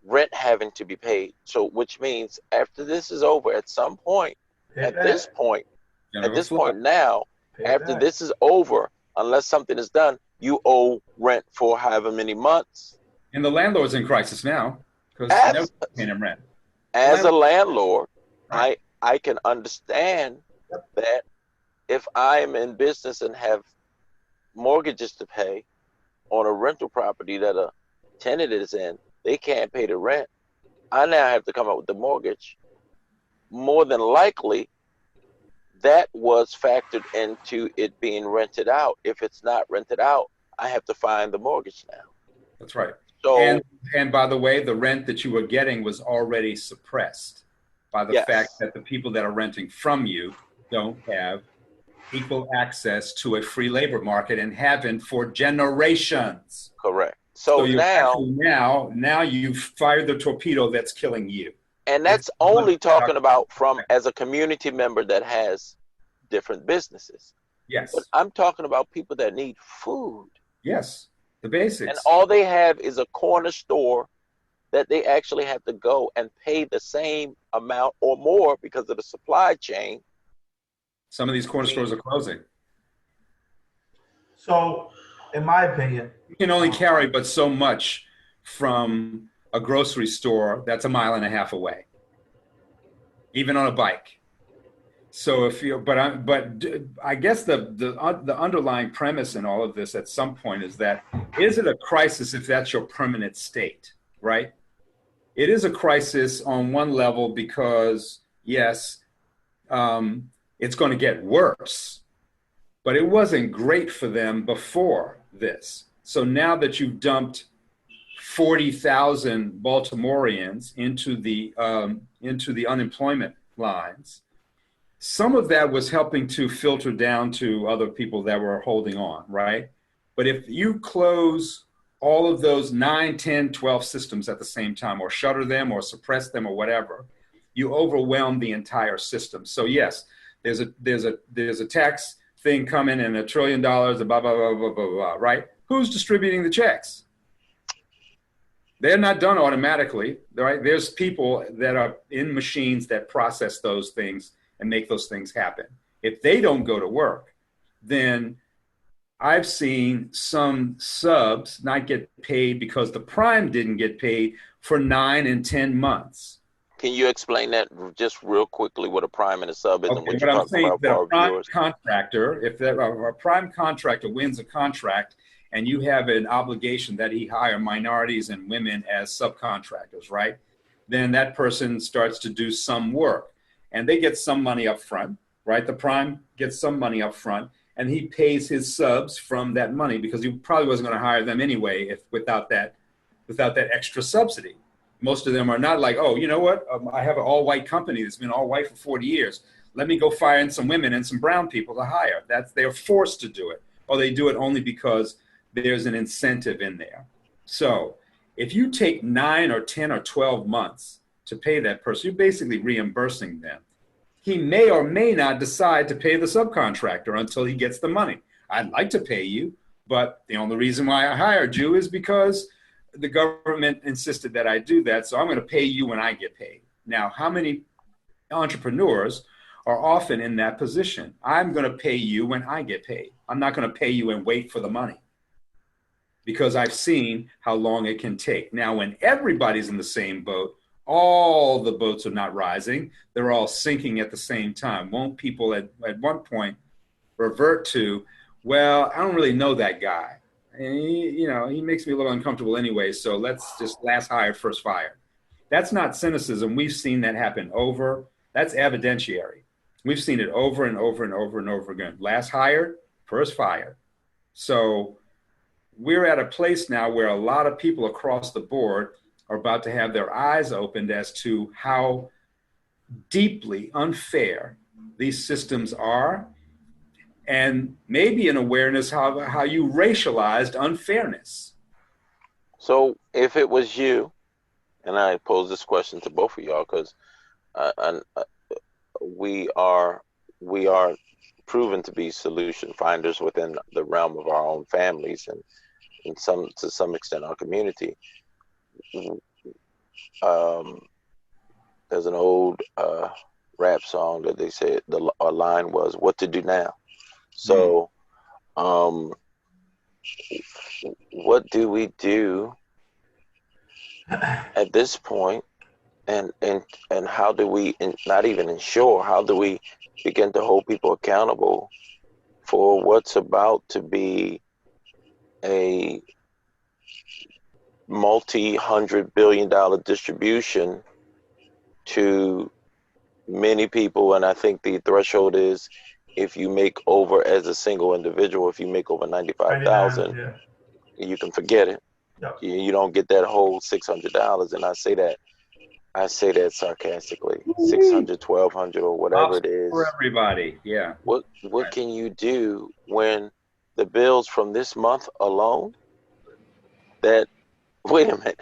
rent having to be paid. So, which means after this is over, at some point, this point now, after this is over, unless something is done, you owe rent for however many months. And the landlord's in crisis now because nobody's paying him rent. As a landlord, I can understand that if I'm in business and have mortgages to pay on a rental property that a tenant is in, they can't pay the rent. I now have to come up with the mortgage. More than likely, that was factored into it being rented out. If it's not rented out, I have to find the mortgage now. That's right. So, and by the way, the rent that you were getting was already suppressed by the fact that the people that are renting from you don't have equal access to a free labor market and haven't for generations. Correct. So now you've fired the torpedo that's killing you. And that's only talking about as a community member that has different businesses. Yes. But I'm talking about people that need food. Yes. The basics. And all they have is a corner store that they actually have to go and pay the same amount or more because of the supply chain. Some of these corner stores are closing. So, in my opinion, you can only carry but so much from a grocery store that's 1.5 miles away, even on a bike. So I guess the underlying premise in all of this at some point is that, is it a crisis if that's your permanent state, right? It is a crisis on one level because, yes, it's going to get worse, but it wasn't great for them before this. So now that you've dumped 40,000 Baltimoreans into the unemployment lines, some of that was helping to filter down to other people that were holding on, right? But if you close all of those 9, 10, 12 systems at the same time, or shutter them or suppress them or whatever, you overwhelm the entire system. So yes, there's a tax thing coming and $1 trillion, blah, blah, blah, blah, blah, blah, right? Who's distributing the checks? They're not done automatically, right? There's people that are in machines that process those things and make those things happen. If they don't go to work, then I've seen some subs not get paid because the prime didn't get paid for 9 and 10 months. Can you explain that just real quickly, what a prime and a sub is, and what Okay, you're but I'm talking saying about that for a our prime viewers? contractor, if a prime contractor wins a contract and you have an obligation that he hire minorities and women as subcontractors, right? Then that person starts to do some work and they get some money up front, right? The prime gets some money up front and he pays his subs from that money because he probably wasn't going to hire them anyway if without that extra subsidy. Most of them are not like, oh, you know what? I have an all-white company that's been all white for 40 years. Let me go find some women and some brown people to hire. They're forced to do it, or they do it only because there's an incentive in there. So if you take 9 or 10 or 12 months to pay that person, you're basically reimbursing them. He may or may not decide to pay the subcontractor until he gets the money. I'd like to pay you, but the only reason why I hired you is because the government insisted that I do that, so I'm going to pay you when I get paid. Now, how many entrepreneurs are often in that position? I'm going to pay you when I get paid. I'm not going to pay you and wait for the money because I've seen how long it can take. Now, when everybody's in the same boat, all the boats are not rising. They're all sinking at the same time. Won't people at one point revert to, well, I don't really know that guy. And he makes me a little uncomfortable anyway, so let's just last hired, first fired. That's not cynicism. We've seen that happen that's evidentiary. We've seen it over and over and over and over again. Last hired, first fired. So we're at a place now where a lot of people across the board are about to have their eyes opened as to how deeply unfair these systems are, and maybe an awareness how you racialized unfairness. So if it was you, and I pose this question to both of y'all because we are proven to be solution finders within the realm of our own families and to some extent our community. There's an old rap song that they said a line was "What to do now." So, what do we do at this point, and how do we not even ensure? How do we begin to hold people accountable for what's about to be a multi-$100 billion distribution to many people? And I think the threshold is if you make over as a single individual, if you make over 95,000, yeah. you can forget it. Yep. You don't get that whole $600. And I say that sarcastically. 600, 1,200, or whatever it is. For everybody, yeah. What can you do when the bills from this month alone that, wait a minute.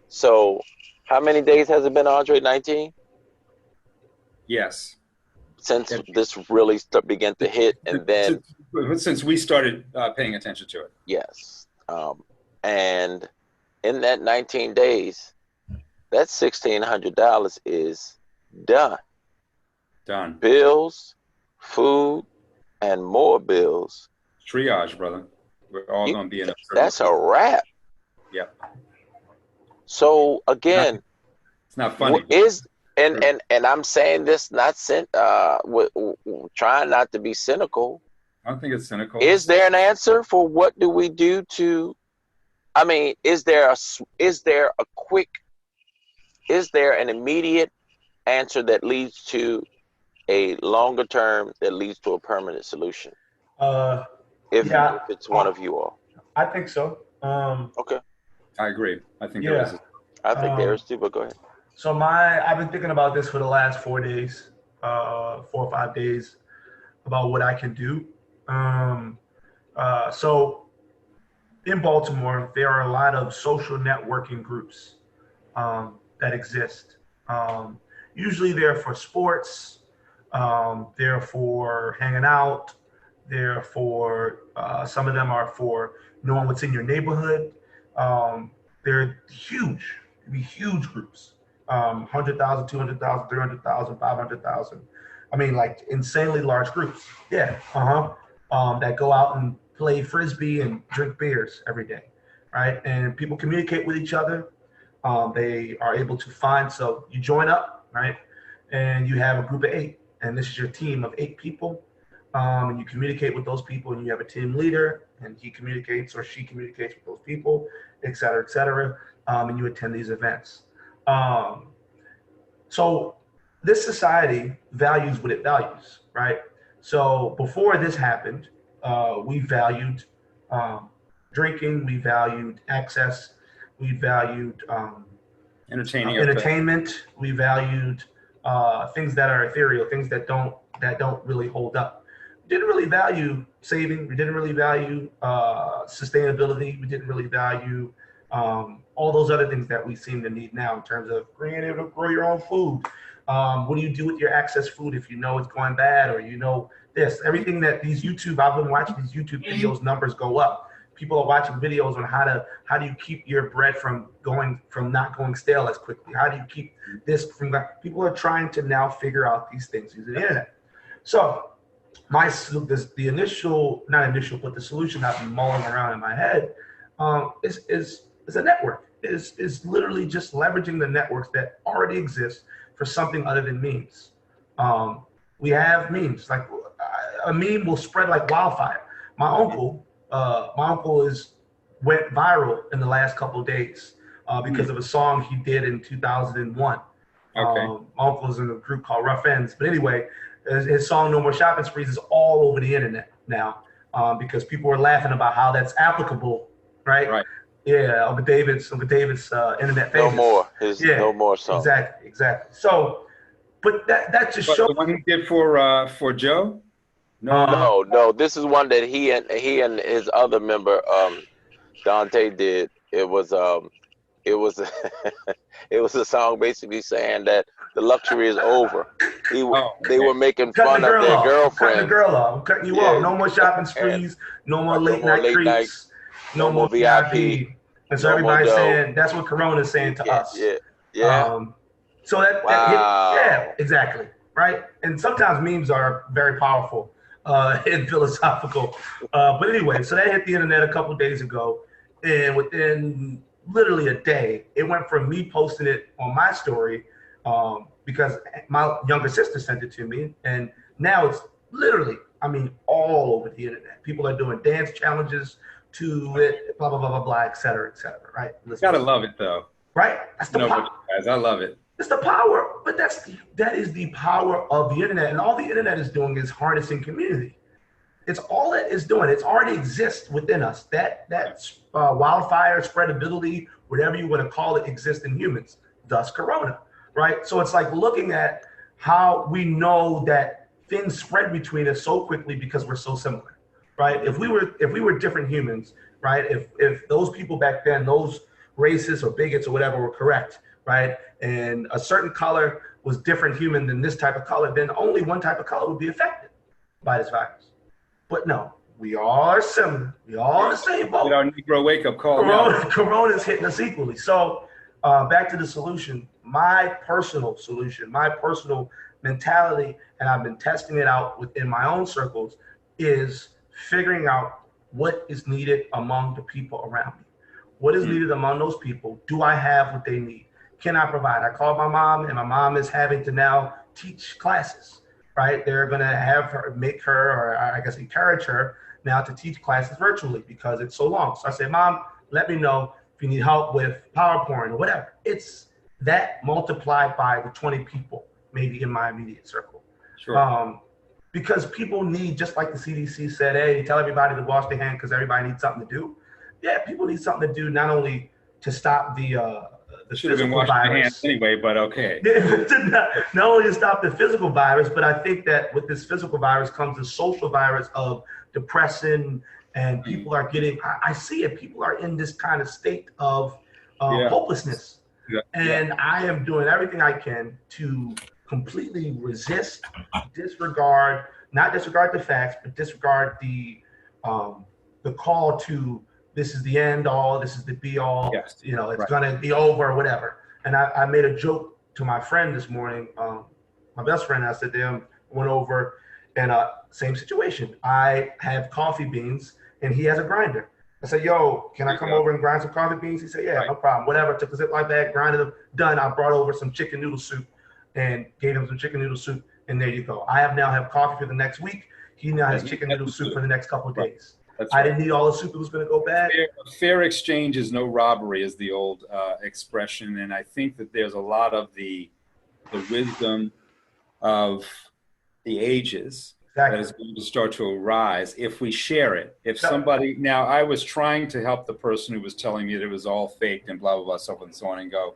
So how many days has it been, Andre? 19? Yes. Since this really began to hit, and then since we started paying attention to it. Yes. And in that 19 days, that $1,600 is done. Done. Bills, food, and more bills. Triage, brother. We're all going to be in a circle. That's a wrap. Yep. So again, it's not funny. And I'm saying this trying not to be cynical. I don't think it's cynical. Is there an answer for what do we do to? I mean, is there an immediate answer that leads to a longer term that leads to a permanent solution? If it's one of you all. I think so. Okay. I agree. I think there is. I think there is too, but go ahead. So I've been thinking about this for the last 4 days, 4 or 5 days, about what I can do. So in Baltimore, there are a lot of social networking groups that exist. Usually they're for sports, they're for hanging out, they're for, some of them are for knowing what's in your neighborhood. They're huge, huge groups. 100,000, 200,000, 300,000, 500,000. I mean, like insanely large groups. Yeah. That go out and play Frisbee and drink beers every day. Right. And people communicate with each other. They are able to find, so you join up, right? And you have a group of 8, and this is your team of 8 people. And you communicate with those people, and you have a team leader, and he communicates or she communicates with those people, et cetera, et cetera. And you attend these events. So this society values what it values, right? So before this happened, we valued drinking, we valued access, we valued entertainment, we valued things that are ethereal, things that don't really hold up. We didn't really value saving. We didn't really value sustainability. We didn't really value all those other things that we seem to need now in terms of being able to grow your own food. What do you do with your excess food if you know it's going bad, or you know this? Everything that I've been watching these YouTube videos, numbers go up. People are watching videos on how do you keep your bread from not going stale as quickly? How do you keep this from that? People are trying to now figure out these things using the internet. So the solution I've been mulling around in my head is a network. Is literally just leveraging the networks that already exist for something other than memes. We have memes. Like a meme will spread like wildfire. My uncle went viral in the last couple of days because of a song he did in 2001. Okay. My uncle was in a group called Rough Ends. But anyway, his song "No More Shopping Sprees" is all over the internet now because people are laughing about how that's applicable, right? Right. Yeah, Uncle David's internet famous. No more. No more song. Exactly. So, but that just shows. The one he did for Joe. No. This is one that he and his other member Dante did. It was it was a song basically saying that the luxury is over. They were making fun of their girlfriend. Cutting the girl off. Cutting you off. No more shopping sprees. No more late night creeps. No more VIP. And so everybody's saying that's what Corona's saying to us. Yeah. So that exactly. Right. And sometimes memes are very powerful and philosophical. But anyway, so that hit the internet a couple of days ago. And within literally a day, it went from me posting it on my story because my younger sister sent it to me. And now it's literally, all over the internet. People are doing dance challenges to it, blah, blah, blah, blah, blah, et cetera, right? Gotta love it though. Right? That's the power. Guys, I love it. It's the power, but that is the power of the internet. And all the internet is doing is harnessing community. It's all it is doing. It already exists within us. That wildfire spreadability, whatever you want to call it, exists in humans, thus Corona, right? So it's like looking at how we know that things spread between us so quickly because we're so similar, right? If we were different humans, right? If those people back then, those racists or bigots or whatever were correct, right? And a certain color was different human than this type of color, then only one type of color would be affected by this virus. But no, we all are similar. We all in the same boat. Our Negro wake-up call. Corona's hitting us equally. So back to the solution. My personal solution, my personal mentality, and I've been testing it out within my own circles, is figuring out what is needed among the people around me. What is needed among those people? Do I have what they need? Can I provide? I called my mom, and my mom is having to now teach classes, right? They're going to have her, or I guess encourage her now to teach classes virtually because it's so long. So I said, Mom, let me know if you need help with PowerPoint or whatever. It's that multiplied by the 20 people, maybe in my immediate circle. Sure. Because people need, just like the CDC said, hey, tell everybody to wash their hands because everybody needs something to do. Yeah, people need something to do, not only to stop the should have been washing my hands anyway, but okay. Not only to stop the physical virus, but I think that with this physical virus comes the social virus of depression, and people are getting, I see it, people are in this kind of state of hopelessness. And I am doing everything I can to completely resist, disregard the facts, but disregard the call to, this is the end all, this is the be all, it's gonna be over or whatever. And I made a joke to my friend this morning, my best friend. I said to him, went over and same situation. I have coffee beans and he has a grinder. I said, yo, can I come Yeah. over and grind some coffee beans? He said, yeah, Right. no problem. Whatever. Took a Ziploc bag, grinded them, done. I brought over some chicken noodle soup and gave him some chicken noodle soup. And there you go. I have coffee for the next week. He now has chicken noodle soup for the next couple of days. That's I right. didn't need all the soup. It was going to go bad. Fair exchange is no robbery, is the old expression. And I think that there's a lot of the wisdom of the ages that is going to start to arise if we share it. If somebody, now I was trying to help the person who was telling me that it was all faked and blah, blah, blah, so on and so on and go.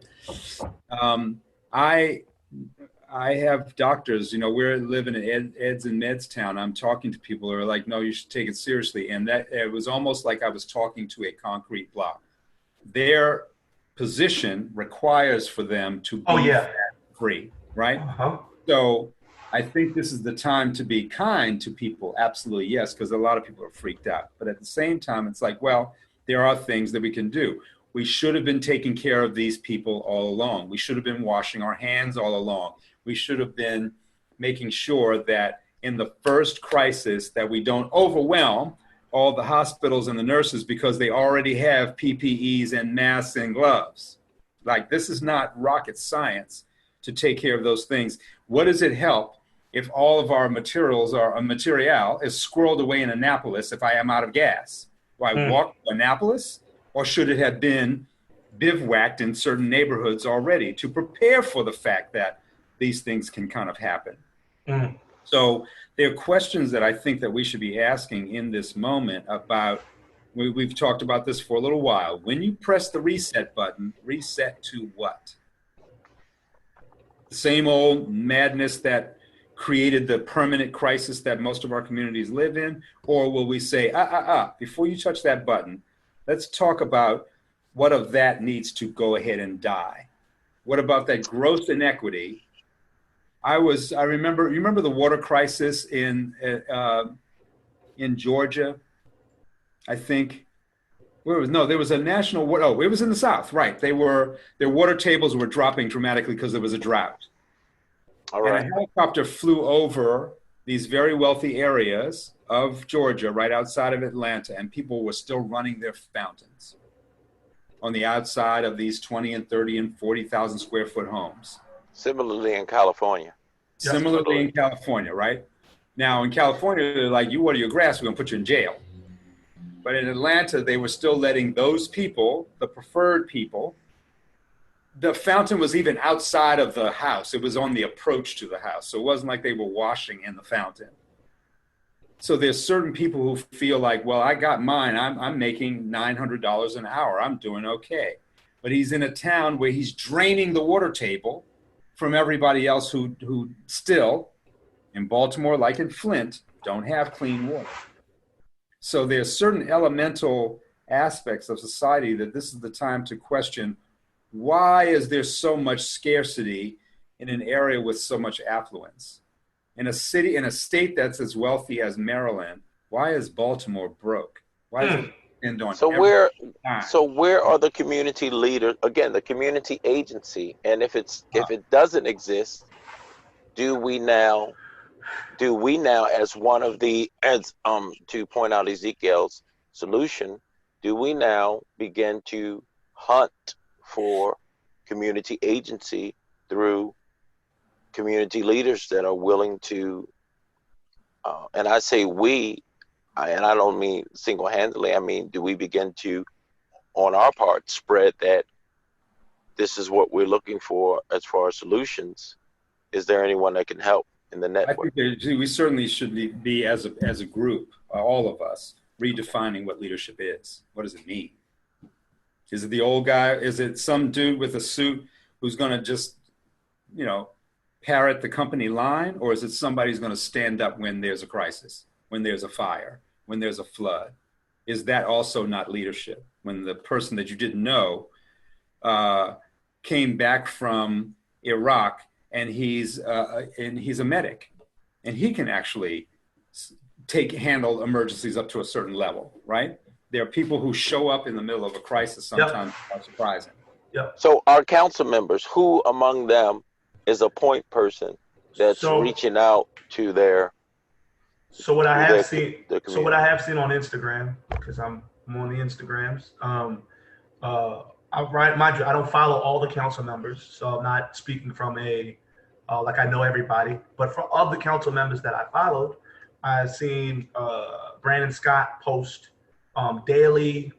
I have doctors, you know, we're living in Eds and Meds town. I'm talking to people who are like, no, you should take it seriously. And that it was almost like I was talking to a concrete block. Their position requires for them to be free, right? So I think this is the time to be kind to people. Absolutely, yes, because a lot of people are freaked out. But at the same time, it's like, well, there are things that we can do. We should have been taking care of these people all along. We should have been washing our hands all along. We should have been making sure that in the first crisis that we don't overwhelm all the hospitals and the nurses because they already have PPEs and masks and gloves. Like, this is not rocket science to take care of those things. What does it help if all of our material is squirreled away in Annapolis if I am out of gas? Do I walk to Annapolis, or should it have been bivouacked in certain neighborhoods already to prepare for the fact that these things can kind of happen? So there are questions that I think that we should be asking in this moment about, we've talked about this for a little while. When you press the reset button, reset to what? The same old madness that created the permanent crisis that most of our communities live in? Or will we say, before you touch that button, let's talk about what of that needs to go ahead and die? What about that gross inequity? I remember, you remember the water crisis in Georgia, I think. There was a national, it was in the South, right. Their water tables were dropping dramatically because there was a drought. All right. And a helicopter flew over these very wealthy areas of Georgia, right outside of Atlanta, and people were still running their fountains on the outside of these 20 and 30 and 40,000 square foot homes. Similarly in California. Similarly in California, right? Now in California, they're like, you water your grass, we're gonna put you in jail. But in Atlanta, they were still letting those people, the preferred people, the fountain was even outside of the house. It was on the approach to the house. So it wasn't like they were washing in the fountain. So there's certain people who feel like, well, I got mine. I'm making $900 an hour. I'm doing okay. But he's in a town where he's draining the water table from everybody else who still, in Baltimore, like in Flint, don't have clean water. So there's certain elemental aspects of society that this is the time to question, why is there so much scarcity in an area with so much affluence? In a state that's as wealthy as Maryland, why is Baltimore broke? Why does it depend on where are the community leaders, again, the community agency? And if it doesn't exist, do we now as one of the, to point out Ezekiel's solution, do we now begin to hunt for community agency through community leaders that are willing to, and I say we, and I don't mean single-handedly, I mean, do we begin to, on our part, spread that this is what we're looking for as far as solutions? Is there anyone that can help in the network? I think we certainly should be as a group, all of us, redefining what leadership is. What does it mean? Is it the old guy? Is it some dude with a suit who's going to just, parrot the company line? Or is it somebody who's going to stand up when there's a crisis, when there's a fire, when there's a flood? Is that also not leadership? When the person that you didn't know came back from Iraq and he's a medic, and he can actually handle emergencies up to a certain level, right? There are people who show up in the middle of a crisis sometimes are surprising. So our council members, who among them is a point person that's reaching out to their? So what I have seen on Instagram, because I'm I'm on the Instagrams. Mind you, I don't follow all the council members, so I'm not speaking from like I know everybody. But of the council members that I followed, I've seen Brandon Scott post daily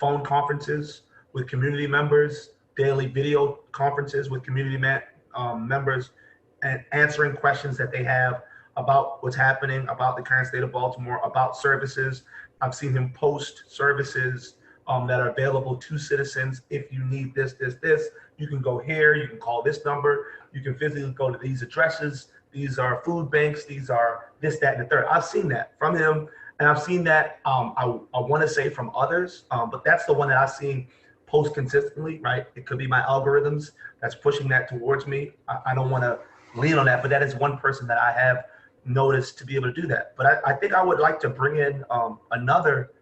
phone conferences with community members, daily video conferences with community members, and answering questions that they have about what's happening, about the current state of Baltimore, about services. I've seen him post services that are available to citizens. If you need this, you can go here, you can call this number, you can physically go to these addresses. These are food banks, these are this, that, and the third. I've seen that from him, and I've seen that, I want to say from others, but that's the one that I've seen post consistently, right? It could be my algorithms that's pushing that towards me. I don't want to lean on that, but that is one person that I have noticed to be able to do that. But I think I would like to bring in another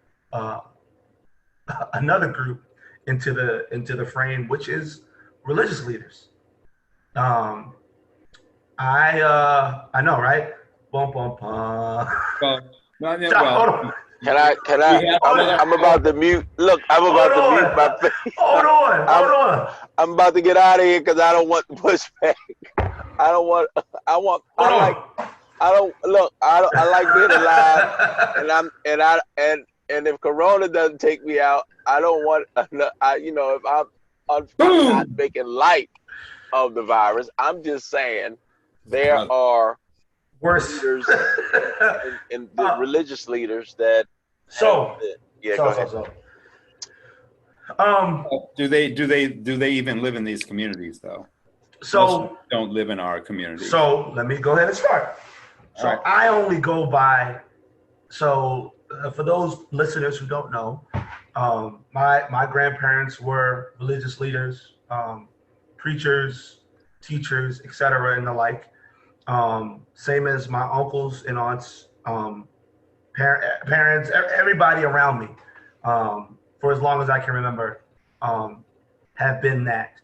group into the frame, which is religious leaders. I know, right? Bum, bum, bum. Well, Can I? I'm about to mute. Look, I'm about to mute my face. Hold on. I'm about to get out of here because I don't want pushback. I like being alive, and if Corona doesn't take me out, I don't want. If I'm not making light of the virus, I'm just saying there are worse leaders and the religious leaders that. Go ahead. Do they even live in these communities though? So don't live in our community. So let me go ahead and start. So right. I only go by. So for those listeners who don't know, my grandparents were religious leaders, preachers, teachers, etc., and the like. Same as my uncles and aunts, parents, everybody around me, for as long as I can remember, have been that.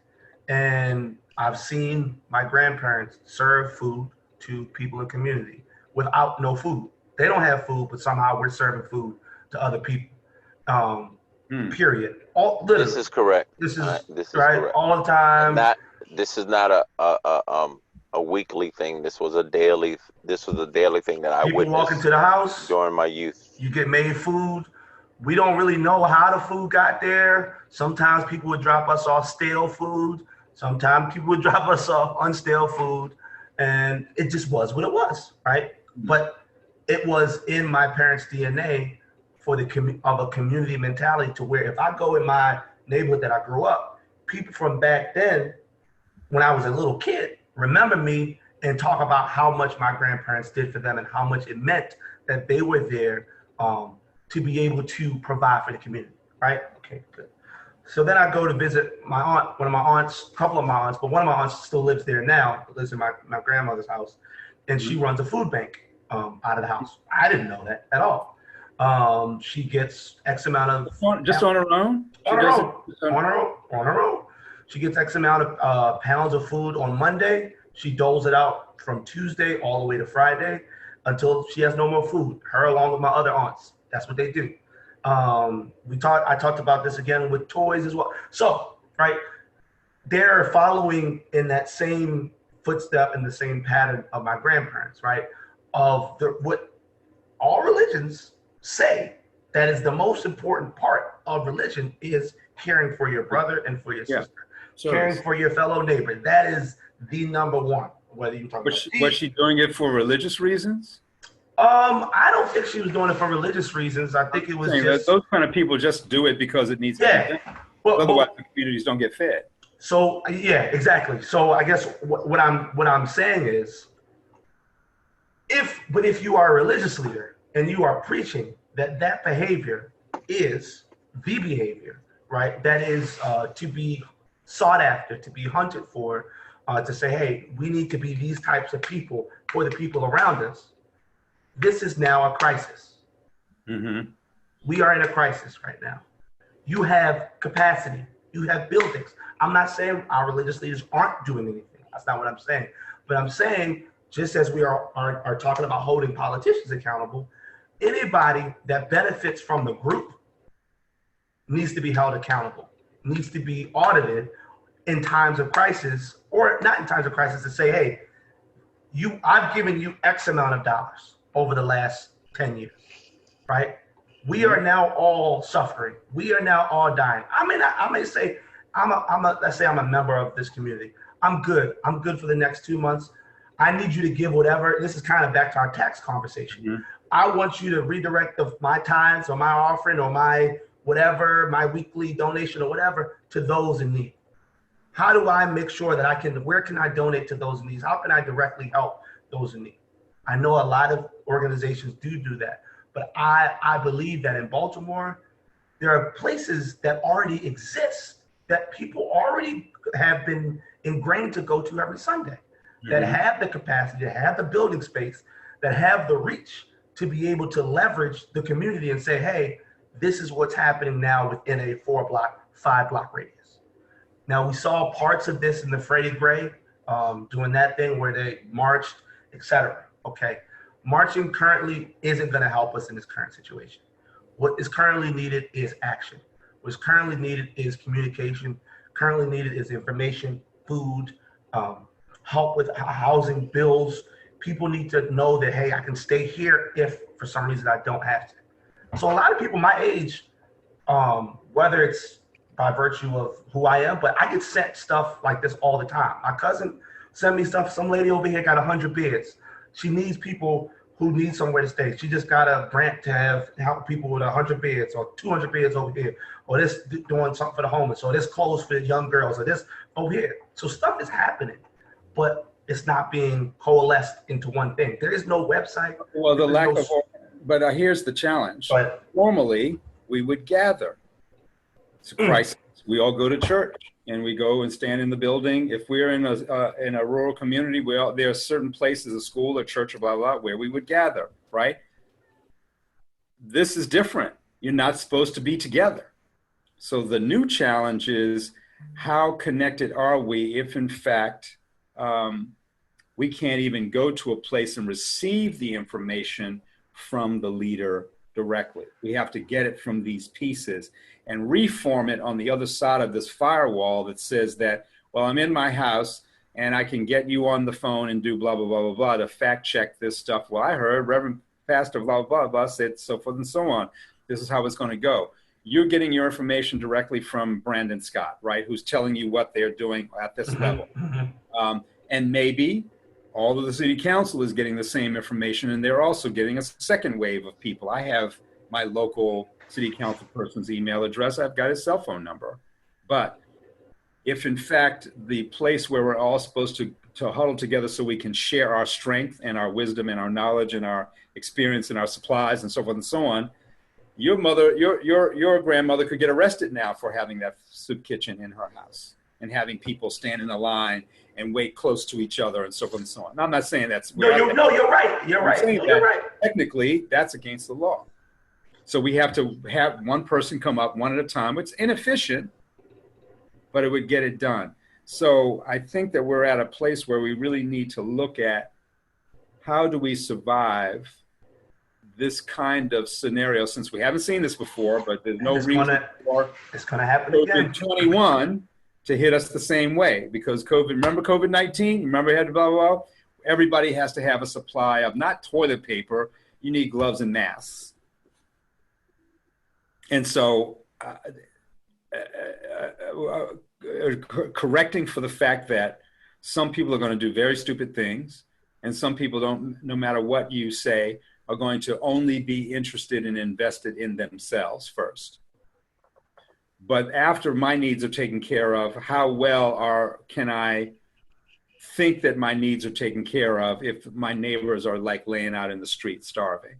And I've seen my grandparents serve food to people in the community without no food. They don't have food, but somehow we're serving food to other people. Period. This is correct. This is right, right correct. All the time. This is not a weekly thing. This was a daily thing that I witnessed. People walk into the house during my youth. You get made food. We don't really know how the food got there. Sometimes people would drop us off stale food. Sometimes people would drop us off unstale food, and it just was what it was, right? But it was in my parents' DNA for of a community mentality to where if I go in my neighborhood that I grew up, people from back then, when I was a little kid, remember me and talk about how much my grandparents did for them and how much it meant that they were there to be able to provide for the community, right? Okay, good. So then I go to visit my aunt, one of my aunts, a couple of my aunts, but one of my aunts still lives there now, lives in my grandmother's house, and she runs a food bank out of the house. I didn't know that at all. She gets X amount of... Just on her own? On her own. She gets X amount of pounds of food on Monday. She doles it out from Tuesday all the way to Friday until she has no more food. Her along with my other aunts. That's what they do. I talked about this again with toys as well. So, right, they're following in that same footstep and the same pattern of my grandparents, right? Of what all religions say that is the most important part of religion is caring for your brother and for your sister. Caring for your fellow neighbor. That is the number one. Whether you talk was she doing it for religious reasons? I don't think she was doing it for religious reasons. I think it was just those kind of people just do it because it needs to be done. Otherwise, the communities don't get fed. So yeah, exactly. So I guess what I'm saying is, if you are a religious leader and you are preaching that behavior is the behavior, right? That is to be sought after, to be hunted for, to say, hey, we need to be these types of people for the people around us. This is now a crisis. Mm-hmm. We are in a crisis right now. You have capacity. You have buildings. I'm not saying our religious leaders aren't doing anything. That's not what I'm saying. But I'm saying, just as we are talking about holding politicians accountable, anybody that benefits from the group needs to be held accountable, needs to be audited in times of crisis, or not in times of crisis, to say, hey, I've given you X amount of dollars over the last 10 years, right? We are now all suffering. We are now all dying. I may say, let's say I'm a member of this community. I'm good. I'm good for the next 2 months. I need you to give whatever. This is kind of back to our tax conversation. Mm-hmm. I want you to redirect my tithes or my offering or my whatever, my weekly donation or whatever to those in need. How do I make sure that where can I donate to those in need? How can I directly help those in need? I know a lot of organizations do that, but I believe that in Baltimore, there are places that already exist that people already have been ingrained to go to every Sunday, that have the capacity, that have the building space, that have the reach to be able to leverage the community and say, hey, this is what's happening now within a 4-block, 5-block radius. Now, we saw parts of this in the Freddie Gray, doing that thing where they marched, etc. Okay, marching currently isn't going to help us in this current situation. What is currently needed is action. What's currently needed is communication. Currently needed is information, food, help with housing, bills. People need to know that, hey, I can stay here if for some reason I don't have to. So a lot of people my age, whether it's by virtue of who I am, but I get sent stuff like this all the time. My cousin sent me stuff. Some lady over here got 100 beds. She needs people who need somewhere to stay. She just got a grant to help people with 100 beds or 200 beds over here, or this doing something for the homeless, or this clothes for the young girls, or this over here. So stuff is happening, but it's not being coalesced into one thing. There is no website. Well, the lack of, but here's the challenge. But normally we would gather. It's a crisis. We all go to church and we go and stand in the building. If we're in a rural community, there are certain places, a school, a church, or blah, blah, blah, where we would gather, right? This is different. You're not supposed to be together. So the new challenge is, how connected are we if, in fact, we can't even go to a place and receive the information from the leader directly? We have to get it from these pieces and reform it on the other side of this firewall that says that, well, I'm in my house and I can get you on the phone and do blah, blah, blah, blah, blah to fact check this stuff. Well, I heard Reverend Pastor blah, blah, blah said so forth and so on. This is how it's going to go. You're getting your information directly from Brandon Scott, right, who's telling you what they're doing at this level. And maybe all of the city council is getting the same information, and they're also getting a second wave of people. I have my local city council person's email address. I've got his cell phone number. But if, in fact, the place where we're all supposed to huddle together so we can share our strength and our wisdom and our knowledge and our experience and our supplies and so forth and so on, your mother, your grandmother could get arrested now for having that soup kitchen in her house and having people stand in a line and wait close to each other and so forth and so on. Now, I'm not saying that's... No, you're right. You're right. Technically, that's against the law. So we have to have one person come up one at a time. It's inefficient, but it would get it done. So I think that we're at a place where we really need to look at how do we survive this kind of scenario, since we haven't seen this before, but there's no reason for it's going to happen again. COVID-21 to hit us the same way, because remember COVID-19? Remember, had blah, blah, blah? Everybody has to have a supply of not toilet paper. You need gloves and masks. And so correcting for the fact that some people are going to do very stupid things, and some people don't, no matter what you say, are going to only be interested and invested in themselves first. But after my needs are taken care of, how well can I think that my needs are taken care of if my neighbors are like laying out in the street starving?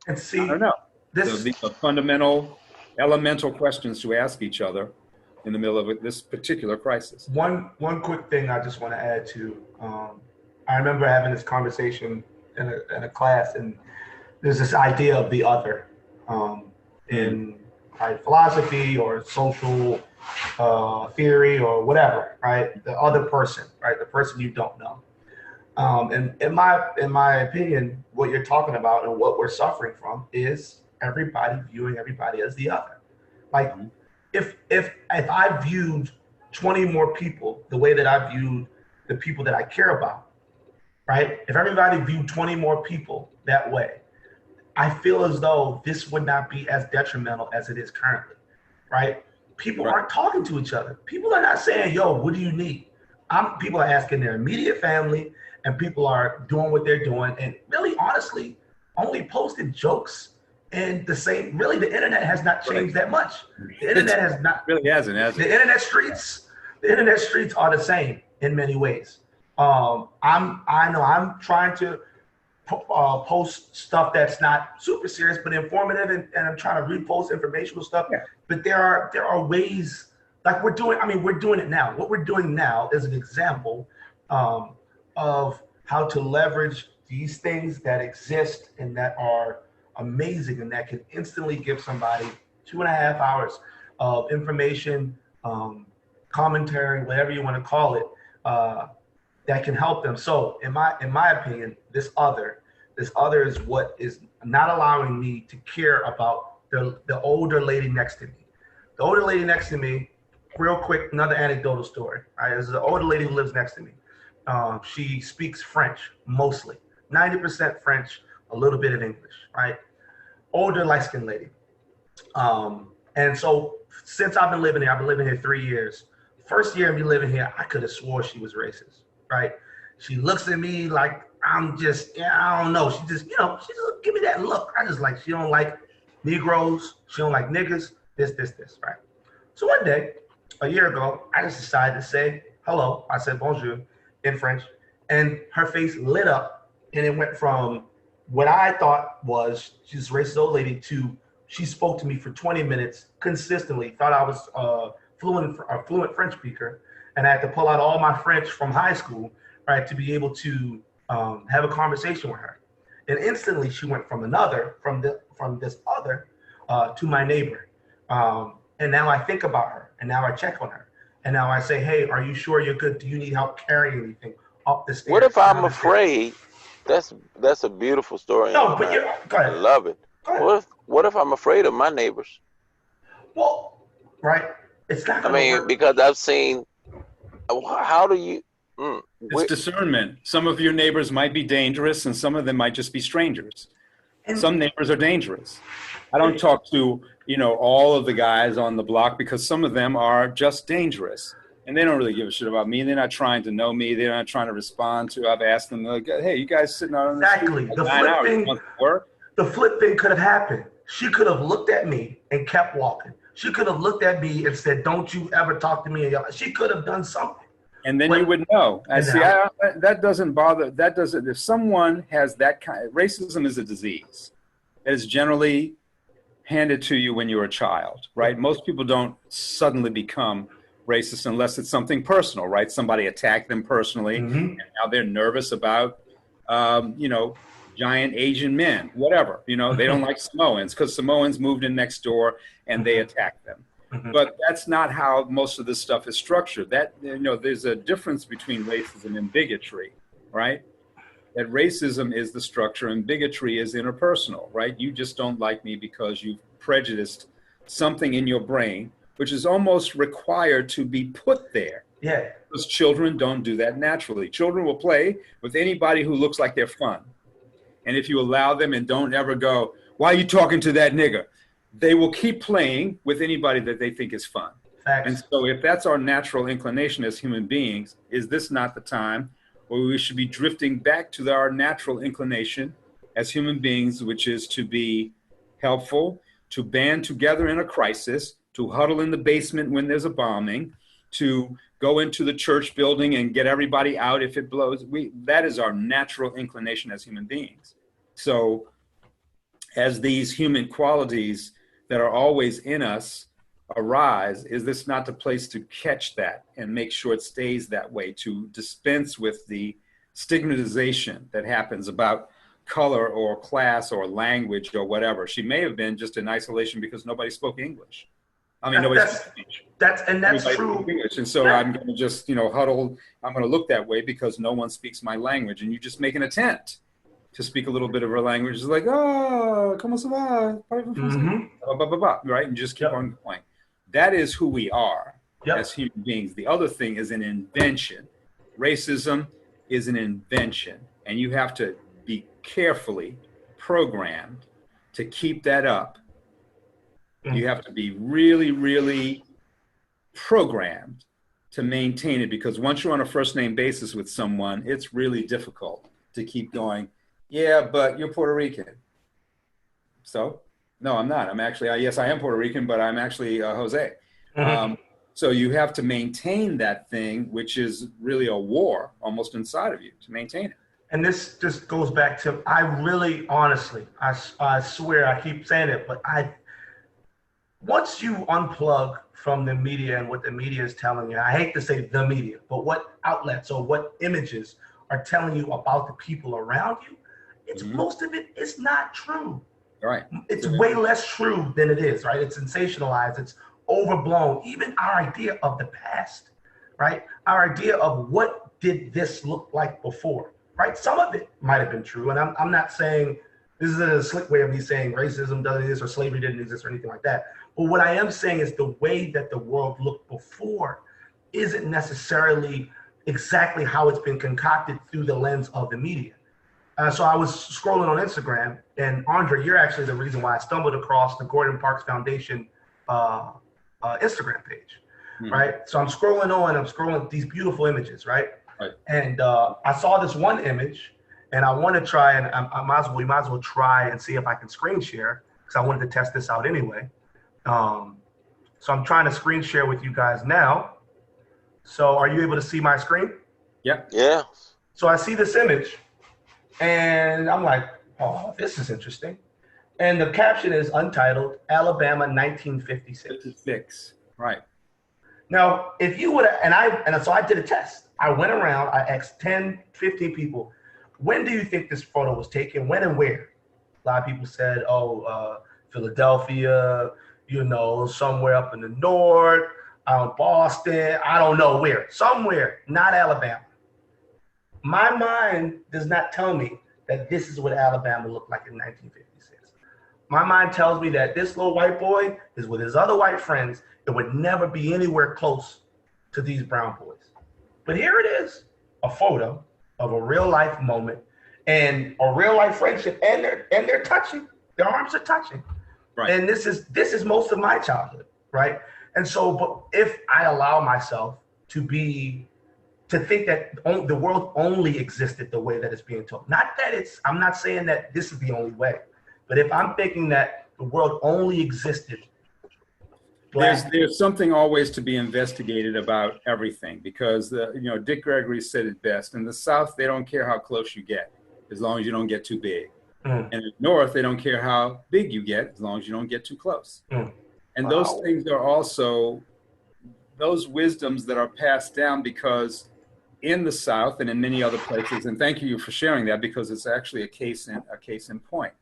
And see, I don't know. These are fundamental, elemental questions to ask each other in the middle of this particular crisis. One quick thing I just want to add to, I remember having this conversation in a class, and there's this idea of the other in philosophy or social theory or whatever, right? The other person, right? The person you don't know. And in my opinion, what you're talking about and what we're suffering from is everybody viewing everybody as the other. Like, if I viewed 20 more people the way that I viewed the people that I care about, right? If everybody viewed 20 more people that way, I feel as though this would not be as detrimental as it is currently, right? People aren't talking to each other. People are not saying, yo, what do you need? People are asking their immediate family, and people are doing what they're doing. And really, honestly, only posted jokes and the same. Really, the internet has not changed that much. The internet has not. Really hasn't, has it? The internet streets are the same in many ways. I know I'm trying to post stuff that's not super serious but informative, and I'm trying to repost informational stuff. Yeah. But there are ways, like we're doing it now. What we're doing now is an example of how to leverage these things that exist and that are amazing and that can instantly give somebody 2.5 hours of information, commentary, whatever you want to call it, that can help them. So in my opinion, this other is what is not allowing me to care about the older lady next to me. The older lady next to me, real quick, another anecdotal story. Right, there's an older lady who lives next to me. She speaks French mostly, 90% French, a little bit of English. Right, older light-skinned lady. And so since I've been living here 3 years. First year of me living here, I could have swore she was racist. Right, she looks at me like I'm just, I don't know. She just give me that look. I just like, she don't like Negroes. She don't like niggas. This, right? So one day, a year ago, I just decided to say hello. I said bonjour in French, and her face lit up, and it went from what I thought was she's a racist old lady to she spoke to me for 20 minutes consistently. Thought I was a fluent French speaker, and I had to pull out all my French from high school, right, to be able to have a conversation with her. And instantly she went from this other to my neighbor. And now I think about her, and now I check on her, and now I say, hey, are you sure you're good? Do you need help carrying anything up the stairs? What if I'm afraid? That's a beautiful story. No, but go ahead. I love it. What if I'm afraid of my neighbors? Well, right. It's not. I mean, work. because I've seen. How do you? It's discernment. Some of your neighbors might be dangerous, and some of them might just be strangers. And some neighbors are dangerous. I don't talk to all of the guys on the block because some of them are just dangerous, and they don't really give a shit about me. They're not trying to know me. They're not trying to respond to. I've asked them, like, hey, you guys sitting out on the street for 9 hours. The flip thing could have happened. She could have looked at me and kept walking. She could have looked at me and said, don't you ever talk to me. She could have done something. And then you would know. That doesn't bother. That doesn't. If someone has that kind, racism is a disease. It is generally handed to you when you're a child, right? Most people don't suddenly become racist unless it's something personal, right? Somebody attacked them personally, and now they're nervous about, giant Asian men, whatever. They don't like Samoans because Samoans moved in next door and they attacked them. But that's not how most of this stuff is structured. There's a difference between racism and bigotry, right? That racism is the structure and bigotry is interpersonal, right? You just don't like me because you've prejudiced something in your brain, which is almost required to be put there. Yeah. Because children don't do that naturally. Children will play with anybody who looks like they're fun. And if you allow them and don't ever go, why are you talking to that nigger? They will keep playing with anybody that they think is fun. Facts. And so if that's our natural inclination as human beings, is this not the time where we should be drifting back to our natural inclination as human beings, which is to be helpful, to band together in a crisis, to huddle in the basement when there's a bombing, to go into the church building and get everybody out if it blows. That is our natural inclination as human beings. So as these human qualities that are always in us arise, is this not the place to catch that and make sure it stays that way, to dispense with the stigmatization that happens about color or class or language or whatever? She may have been just in isolation because nobody spoke English. I mean, nobody spoke English. That's true. English. And so I'm going to just, huddle. I'm going to look that way because no one speaks my language. And you just make an attempt to speak a little bit of our language. It's like, oh, ¿cómo se va? Blah, blah, blah, blah, right? And just keep on going. That is who we are as human beings. The other thing is an invention. Racism is an invention, and you have to be carefully programmed to keep that up. You have to be really, really programmed to maintain it, because once you're on a first name basis with someone, it's really difficult to keep going, yeah, but you're Puerto Rican. So, no, I'm not. I'm actually, yes, I am Puerto Rican, but I'm actually Jose. So you have to maintain that thing, which is really a war almost inside of you to maintain it. And this just goes back to, I really, honestly, I swear, I keep saying it, but once you unplug from the media and what the media is telling you, I hate to say the media, but what outlets or what images are telling you about the people around you, it's most of it is not true. Right. It's way less true than it is, right? It's sensationalized, it's overblown. Even our idea of the past, right? Our idea of what did this look like before, right? Some of it might have been true. And I'm not saying, this is a slick way of me saying racism doesn't exist or slavery didn't exist or anything like that. But what I am saying is the way that the world looked before isn't necessarily exactly how it's been concocted through the lens of the media. So I was scrolling on Instagram, and Andre, you're actually the reason why I stumbled across the Gordon Parks Foundation Instagram page, right? So I'm scrolling these beautiful images, right? And I saw this one image, and I want to try, and we might as well try and see if I can screen share, because I wanted to test this out anyway. So I'm trying to screen share with you guys now. So are you able to see my screen? Yeah. So I see this image, and I'm like, oh, this is interesting. And the caption is untitled, Alabama 1956. 56, right. Now, if you would have, and so I did a test. I went around, I asked 10, 15 people, when do you think this photo was taken? When and where? A lot of people said, Philadelphia, somewhere up in the north, out Boston, I don't know where, somewhere, not Alabama. My mind does not tell me that this is what Alabama looked like in 1956. My mind tells me that this little white boy is with his other white friends. It would never be anywhere close to these brown boys. But here it is, a photo of a real life moment and a real life friendship, and they're touching. Their arms are touching. Right. And this is most of my childhood, right? And so, but if I allow myself to think that the world only existed the way that it's being told, I'm not saying that this is the only way, but if I'm thinking that the world only existed, there's something always to be investigated about everything, because Dick Gregory said it best. In the South, they don't care how close you get, as long as you don't get too big. And in the North, they don't care how big you get, as long as you don't get too close. And those things are also those wisdoms that are passed down, because in the South and in many other places, and thank you for sharing that, because it's actually a case in point,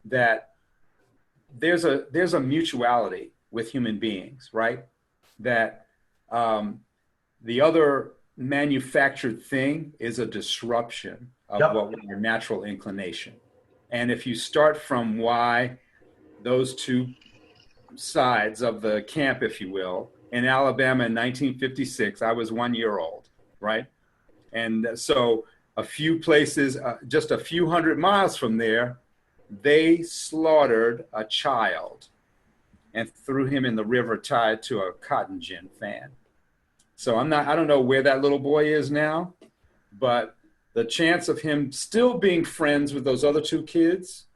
that there's a mutuality with human beings, right? That the other manufactured thing is a disruption of what was your natural inclination. And if you start from why those two sides of the camp, if you will, in Alabama in 1956, I was 1 year old, right? And so a few places, just a few hundred miles from there, they slaughtered a child and threw him in the river tied to a cotton gin fan. So I don't know where that little boy is now, but the chance of him still being friends with those other two kids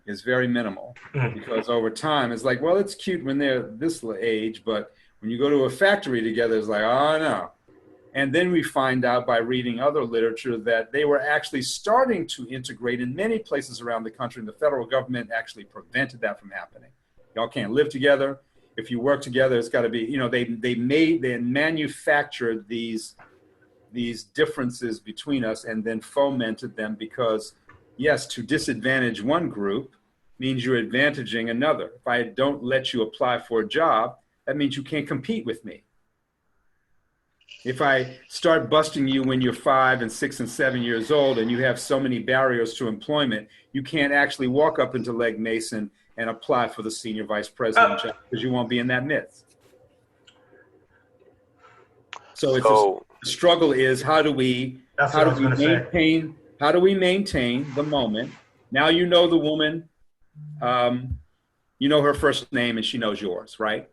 is very minimal, because over time it's like, well, it's cute when they're this age, but when you go to a factory together, it's like, oh no. And then we find out by reading other literature that they were actually starting to integrate in many places around the country, and the federal government actually prevented that from happening. Y'all can't live together. If you work together, it's got to be, they manufactured these differences between us and then fomented them, because yes, to disadvantage one group means you're advantaging another. If I don't let you apply for a job, that means you can't compete with me. If I start busting you when you're 5 and 6 and 7 years old and you have so many barriers to employment, you can't actually walk up into Legg Mason and apply for the senior vice president job because you won't be in that midst. So it's the struggle is how do we maintain the moment? Now you know the woman, you know her first name and she knows yours, right?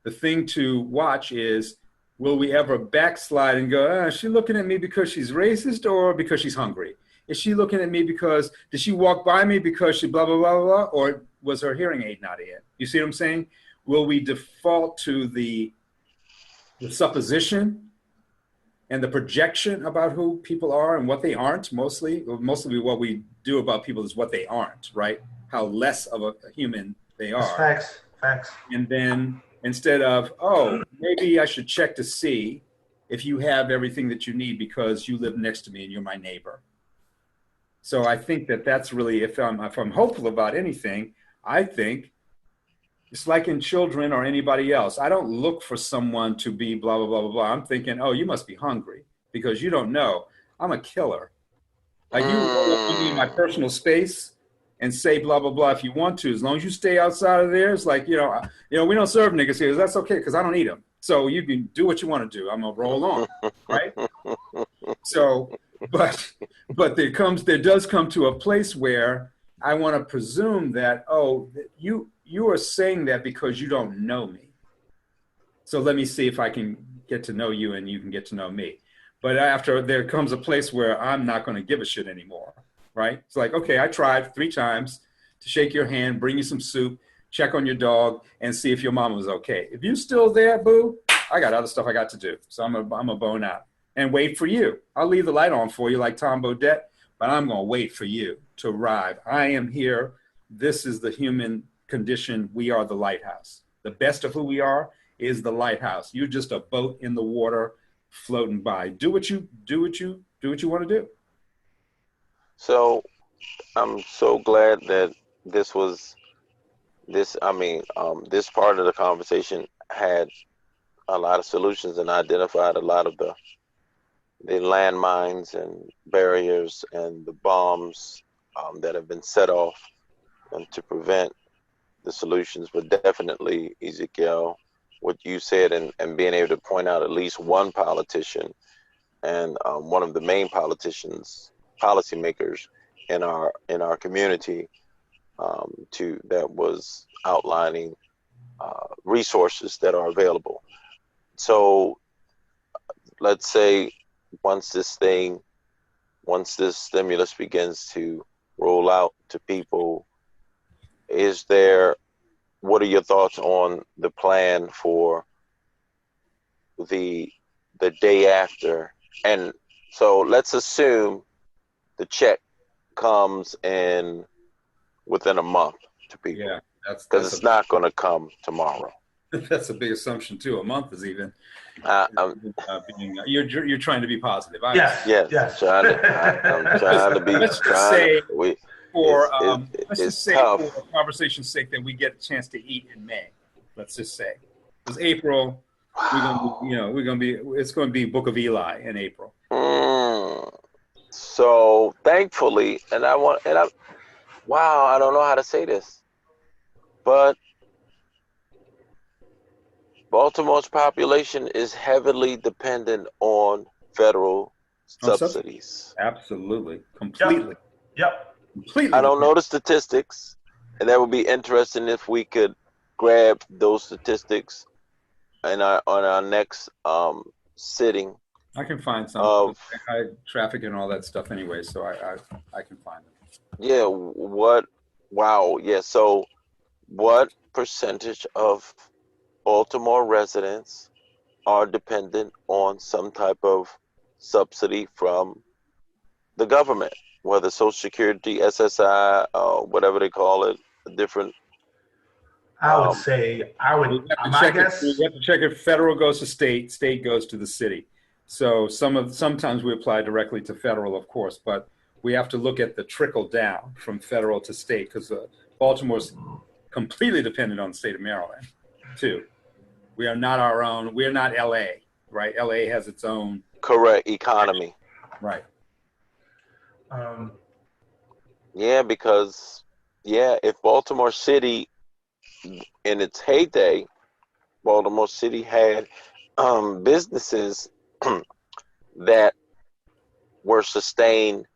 The thing to watch is, will we ever backslide and go, is she looking at me because she's racist or because she's hungry? Is she looking at me because, did she walk by me because she blah, blah, blah, blah, or was her hearing aid not in? You see what I'm saying? Will we default to the supposition and the projection about who people are and what they aren't? Mostly what we do about people is what they aren't, right? How less of a human they are. Facts. And then instead of, oh, maybe I should check to see if you have everything that you need because you live next to me and you're my neighbor. So I think that's really, if I'm hopeful about anything, I think it's like in children or anybody else. I don't look for someone to be blah, blah, blah, blah, blah. I'm thinking, oh, you must be hungry because you don't know. I'm a killer. Like you roll up on me in my personal space and say blah, blah, blah if you want to. As long as you stay outside of there, it's like, we don't serve niggas here. That's okay because I don't eat them. So you can do what you want to do. I'm going to roll on, right? So, but there does come to a place where I want to presume that, you are saying that because you don't know me. So let me see if I can get to know you and you can get to know me. But after there comes a place where I'm not going to give a shit anymore, right? It's like, okay, I tried 3 times to shake your hand, bring you some soup, check on your dog, and see if your mama was okay. If you're still there, boo, I got other stuff I got to do. So I'm a bone out and wait for you. I'll leave the light on for you like Tom Bodette, but I'm going to wait for you to arrive. I am here. This is the human condition. We are the lighthouse. The best of who we are is the lighthouse. You're just a boat in the water floating by. Do what you want to do. So I'm so glad that this part of the conversation had a lot of solutions and identified a lot of the landmines and barriers and the bombs that have been set off and to prevent the solutions. But definitely, Ezekiel, what you said and being able to point out at least one politician and one of the main policymakers in our community that was outlining resources that are available. So let's say once this stimulus begins to roll out to people, what are your thoughts on the plan for the day after? And so let's assume the check comes in within a month to people. Yeah, because it's not going to come tomorrow. That's a big assumption too. A month is even. You're trying to be positive. Yes. I'm trying to be. Let's just say for conversation's sake that we get a chance to eat in May. Let's just say because April, it's going to be Book of Eli in April. So thankfully, I don't know how to say this, but Baltimore's population is heavily dependent on federal subsidies. Absolutely. Completely. Yep. Completely. I don't know the statistics, and that would be interesting if we could grab those statistics on our next sitting. I can find some traffic and all that stuff anyway, so I can find them. Yeah. So what percentage of Baltimore residents are dependent on some type of subsidy from the government, whether Social Security, SSI, whatever they call it, different. I would say, We have to check if federal goes to state, state goes to the city. So sometimes we apply directly to federal, of course, but we have to look at the trickle down from federal to state because Baltimore's completely dependent on the state of Maryland, too. We are not our own. We are not LA. right? LA has its own. Correct. Economy. Right. Yeah, because if Baltimore City in its heyday, Baltimore City had businesses that were sustained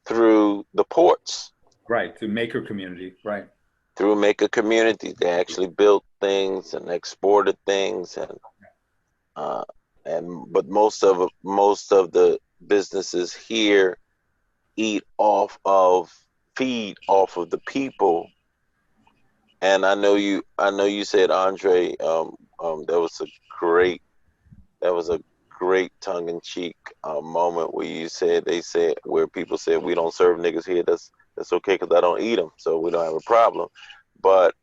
through the ports. Right, the maker community, right. Through maker communities. They actually built things and exported things, but most of the businesses here feed off of the people. And I know you said, Andre, that was a great tongue-in-cheek moment where where people said, we don't serve niggas here. That's okay because I don't eat them, so we don't have a problem. But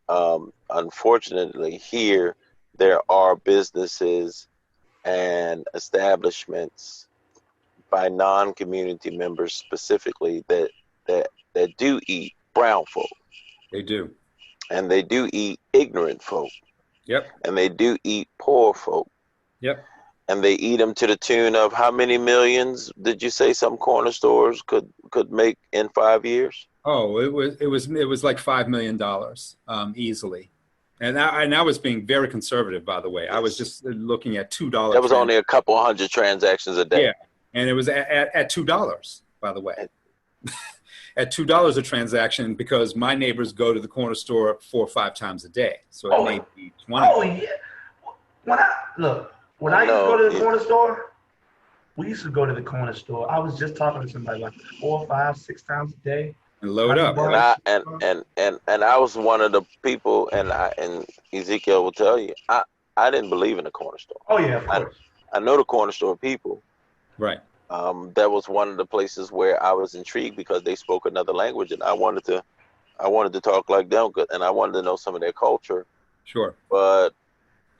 unfortunately, here there are businesses and establishments by non-community members specifically that do eat brown folk. They do. And they do eat ignorant folk. Yep. And they do eat poor folk. Yep. And they eat them to the tune of how many millions did you say some corner stores could make in 5 years? Oh, it was like $5 million easily. And I was being very conservative, by the way. I was just looking at $2. That was only a couple hundred transactions a day. Yeah, and it was at $2, by the way. At $2 a transaction, because my neighbors go to the corner store 4 or 5 times a day, so it may be 20. Oh yeah. When I used to go to the corner store, we used to go to the corner store. I was just talking to somebody like 4, 5, 6 times a day. And load up. And I was one of the people, and Ezekiel will tell you, I didn't believe in the corner store. Oh yeah, of course. I know the corner store people. Right. That was one of the places where I was intrigued because they spoke another language, and I wanted to talk like them, and I wanted to know some of their culture. Sure. But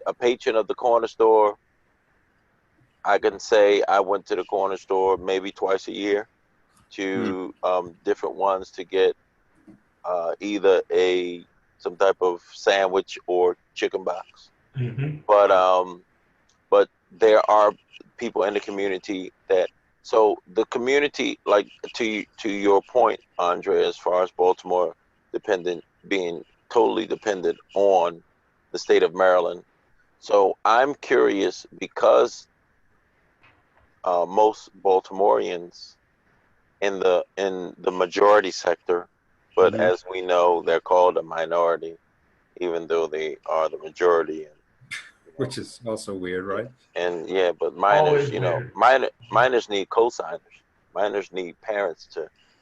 a patron of the corner store, I can say I went to the corner store maybe twice a year to different ones to get either some type of sandwich or chicken box. Mm-hmm. But there are people in the community so the community, like to your point, Andre, as far as Baltimore being totally dependent on the state of Maryland. So I'm curious because most Baltimoreans in the majority sector, but as we know, they're called a minority, even though they are the majority. Which is also weird, right? And but minors, minors need co-signers. Minors need parents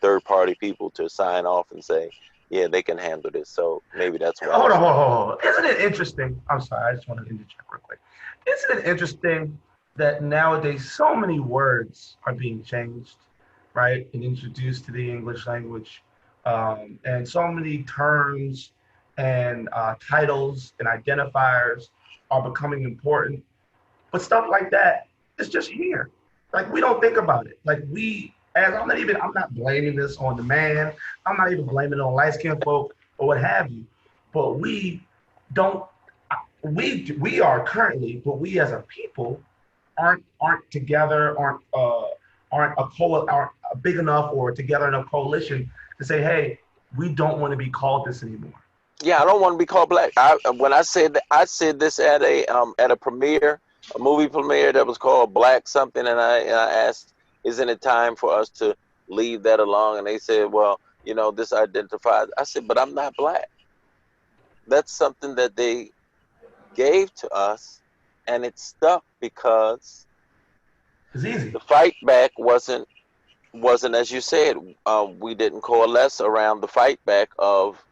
third-party people to sign off and say, yeah, they can handle this. So maybe that's why. Hold on. Isn't it interesting? I'm sorry, I just want to interject real quick. Isn't it interesting that nowadays so many words are being changed, right, and introduced to the English language, and so many terms and titles and identifiers are becoming important, but stuff like that is just here. Like, we don't think about it. Like, I'm not blaming this on the man. I'm not even blaming it on light-skinned folk or what have you. But we are currently, but we as a people aren't together, aren't big enough or together in a coalition to say, hey, we don't want to be called this anymore. Yeah, I don't want to be called black. When I said this at a premiere, a movie premiere that was called Black something, and I asked, isn't it time for us to leave that alone? And they said, well, this identifies. I said, but I'm not black. That's something that they gave to us, and it stuck because it's easy. The fight back wasn't as you said. We didn't coalesce around the fight back of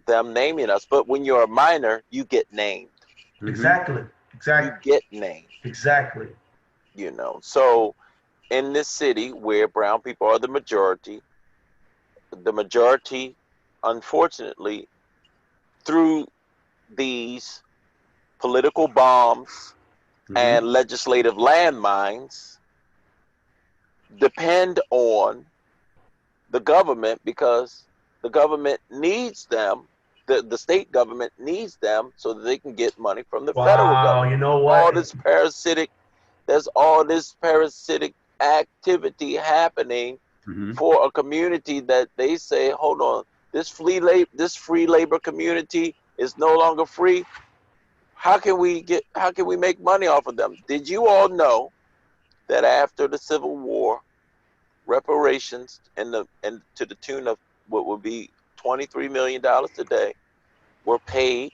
them naming us, but when you're a minor, you get named. Exactly. You get named. Exactly. So in this city where brown people are the majority, unfortunately, through these political bombs and legislative landmines, depend on the government because the government needs them. The state government needs them so that they can get money from the federal government. You know what? All this parasitic there's all this parasitic activity happening for a community that they say, hold on, this free labor community is no longer free. How can we make money off of them? Did you all know that after the Civil War, reparations and to the tune of what would be $23 million today were paid,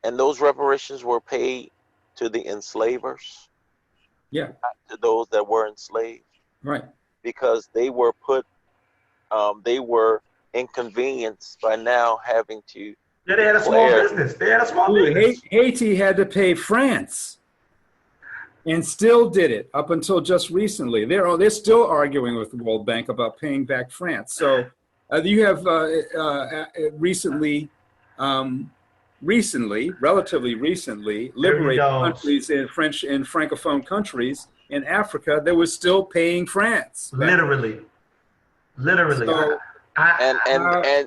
and those reparations were paid to the enslavers? Yeah. Not to those that were enslaved. Right. Because they were they were inconvenienced by now having to. Yeah, they had a small business. Business. Haiti had to pay France, and still did it up until just recently. They're still arguing with the World Bank about paying back France. So you have relatively recently, liberated countries in Francophone countries in Africa that was still paying France. Literally. So,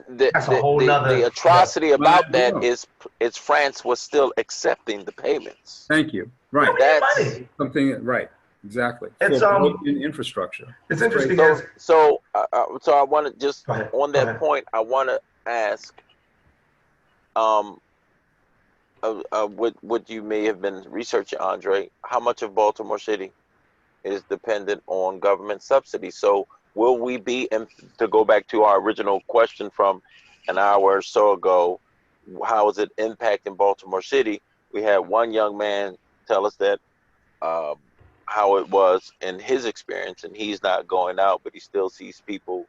the atrocity about that is France was still accepting the payments. Thank you. Right. That's something. Right. Exactly. It's in infrastructure. It's interesting. So I want to just on that point. I want to ask, what you may have been researching, Andre. How much of Baltimore City is dependent on government subsidy? So will we be, and to go back to our original question from an hour or so ago, how is it impacting Baltimore City? We had one young man tell us that how it was in his experience, and he's not going out, but he still sees people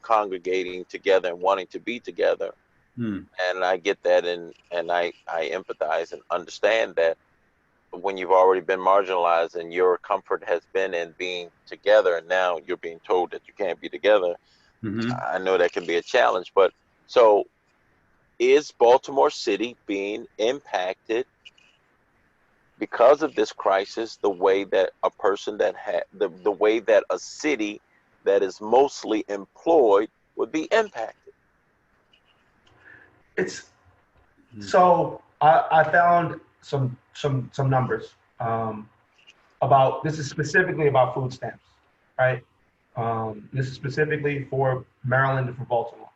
congregating together and wanting to be together. And I get that, and I empathize and understand that when you've already been marginalized and your comfort has been in being together, and now you're being told that you can't be together, I know that can be a challenge. But so is Baltimore City being impacted because of this crisis the way that a person that had the way that a city that is mostly employed would be impacted? So I found some numbers about, this is specifically about food stamps, right? This is specifically for Maryland and for Baltimore.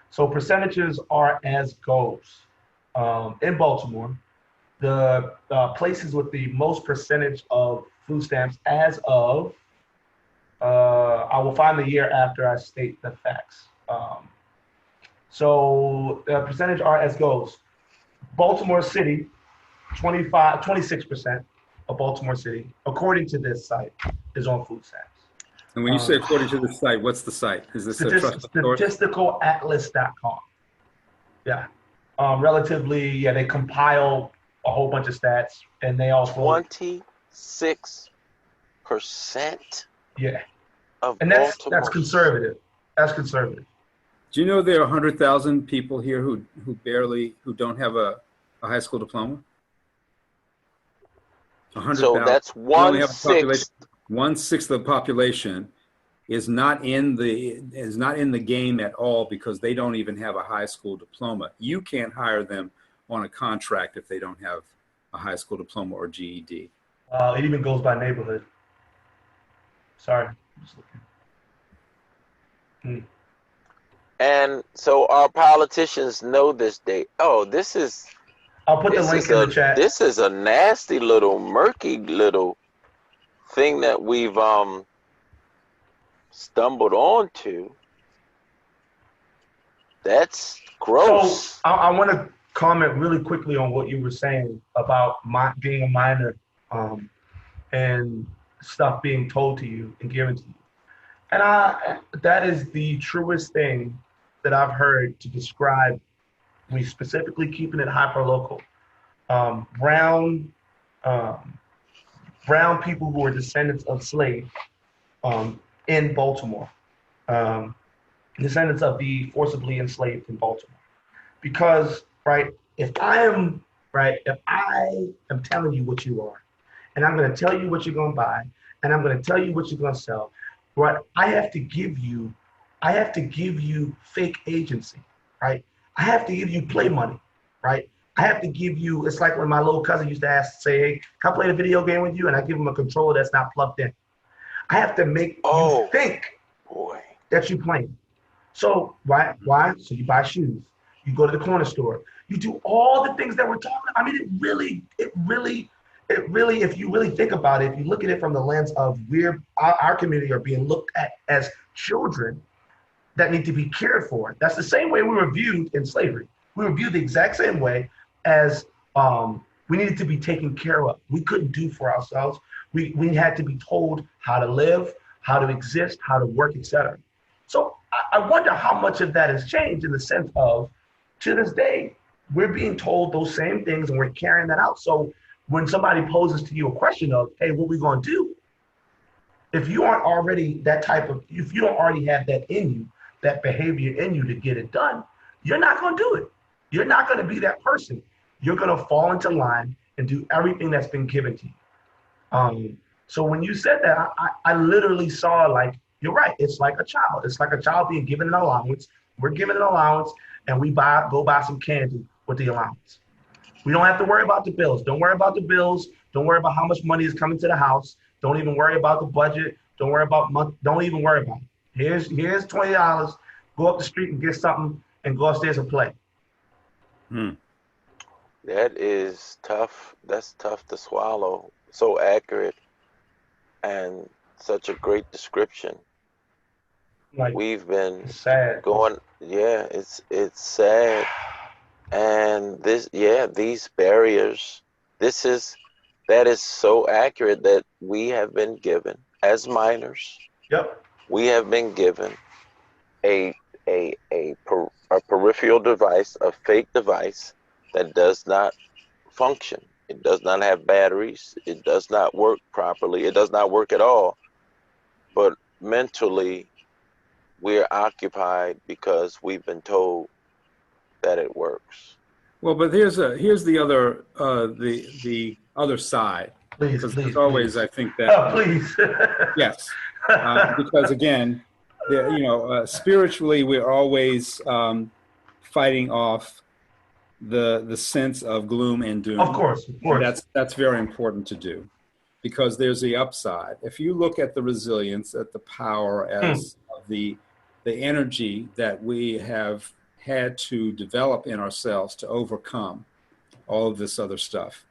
So percentages are as goes. In Baltimore, the places with the most percentage of food stamps as of, I will find the year after I state the facts. So the percentage are as goes. Baltimore City, 26% of Baltimore City, according to this site, is on food stamps. And when you say according to the site, what's the site? Is this a trusted source? Statisticalatlas.com. Yeah. Relatively, they compile a whole bunch of stats, and they also 26%. Yeah. And that's conservative. That's conservative. Do you know there are 100,000 people here who don't have a high school diploma? 100,000. So that's 1/6. 1/6 of the population is not in the game at all because they don't even have a high school diploma. You can't hire them on a contract if they don't have a high school diploma or GED. It even goes by neighborhood. Sorry, I'm just looking. And so our politicians know this date. Oh, this is. I'll put the link in the chat. This is a nasty little, murky little thing that we've stumbled onto. That's gross. So I want to comment really quickly on what you were saying about being a minor and stuff being told to you and given to you. And that is the truest thing that I've heard to describe me, specifically keeping it hyper-local. Brown people who are descendants of slaves in Baltimore, descendants of the forcibly enslaved in Baltimore. Because, if I am telling you what you are, and I'm going to tell you what you're going to buy, and I'm going to tell you what you're going to sell, I have to give you fake agency, right? I have to give you play money, right? I have to give you, it's like when my little cousin used to say, hey, can I play the video game with you? And I give him a controller that's not plugged in. I have to make you think that you're playing. So why? So you buy shoes. You go to the corner store. You do all the things that we're talking about. I mean, it really, if you really think about it, if you look at it from the lens of our community are being looked at as children that need to be cared for. That's the same way we were viewed in slavery. We were viewed the exact same way as we needed to be taken care of. We couldn't do for ourselves. We had to be told how to live, how to exist, how to work, etc. So I wonder how much of that has changed in the sense of, to this day, we're being told those same things and we're carrying that out. So when somebody poses to you a question of, hey, what are we going to do? If you aren't already if you don't already have that in you, that behavior in you to get it done, you're not going to do it. You're not going to be that person. You're going to fall into line and do everything that's been given to you. So when you said that, I literally saw, like, you're right. It's like a child. It's like a child being given an allowance. We're given an allowance and we go buy some candy with the allowance. We don't have to worry about the bills. Don't worry about the bills. Don't worry about how much money is coming to the house. Don't even worry about the budget. Don't worry about don't even worry about it. Here's $20. Go up the street and get something and go upstairs and play. That is tough. That's tough to swallow. So accurate and such a great description. Like, we've been sad. going, it's sad. And these barriers, that is so accurate that we have been given as minors. Yep. We have been given a peripheral device, a fake device that does not function. It does not have batteries. It does not work properly. It does not work at all. But mentally, we're occupied because we've been told that it works. Well, but here's the other the other side. Please, As always, I think that. Oh, please. Yes, because again, spiritually, we're always fighting off the sense of gloom and doom. Of course. And that's very important to do, because there's the upside. If you look at the resilience, at the power as of the energy that we have had to develop in ourselves to overcome all of this other stuff.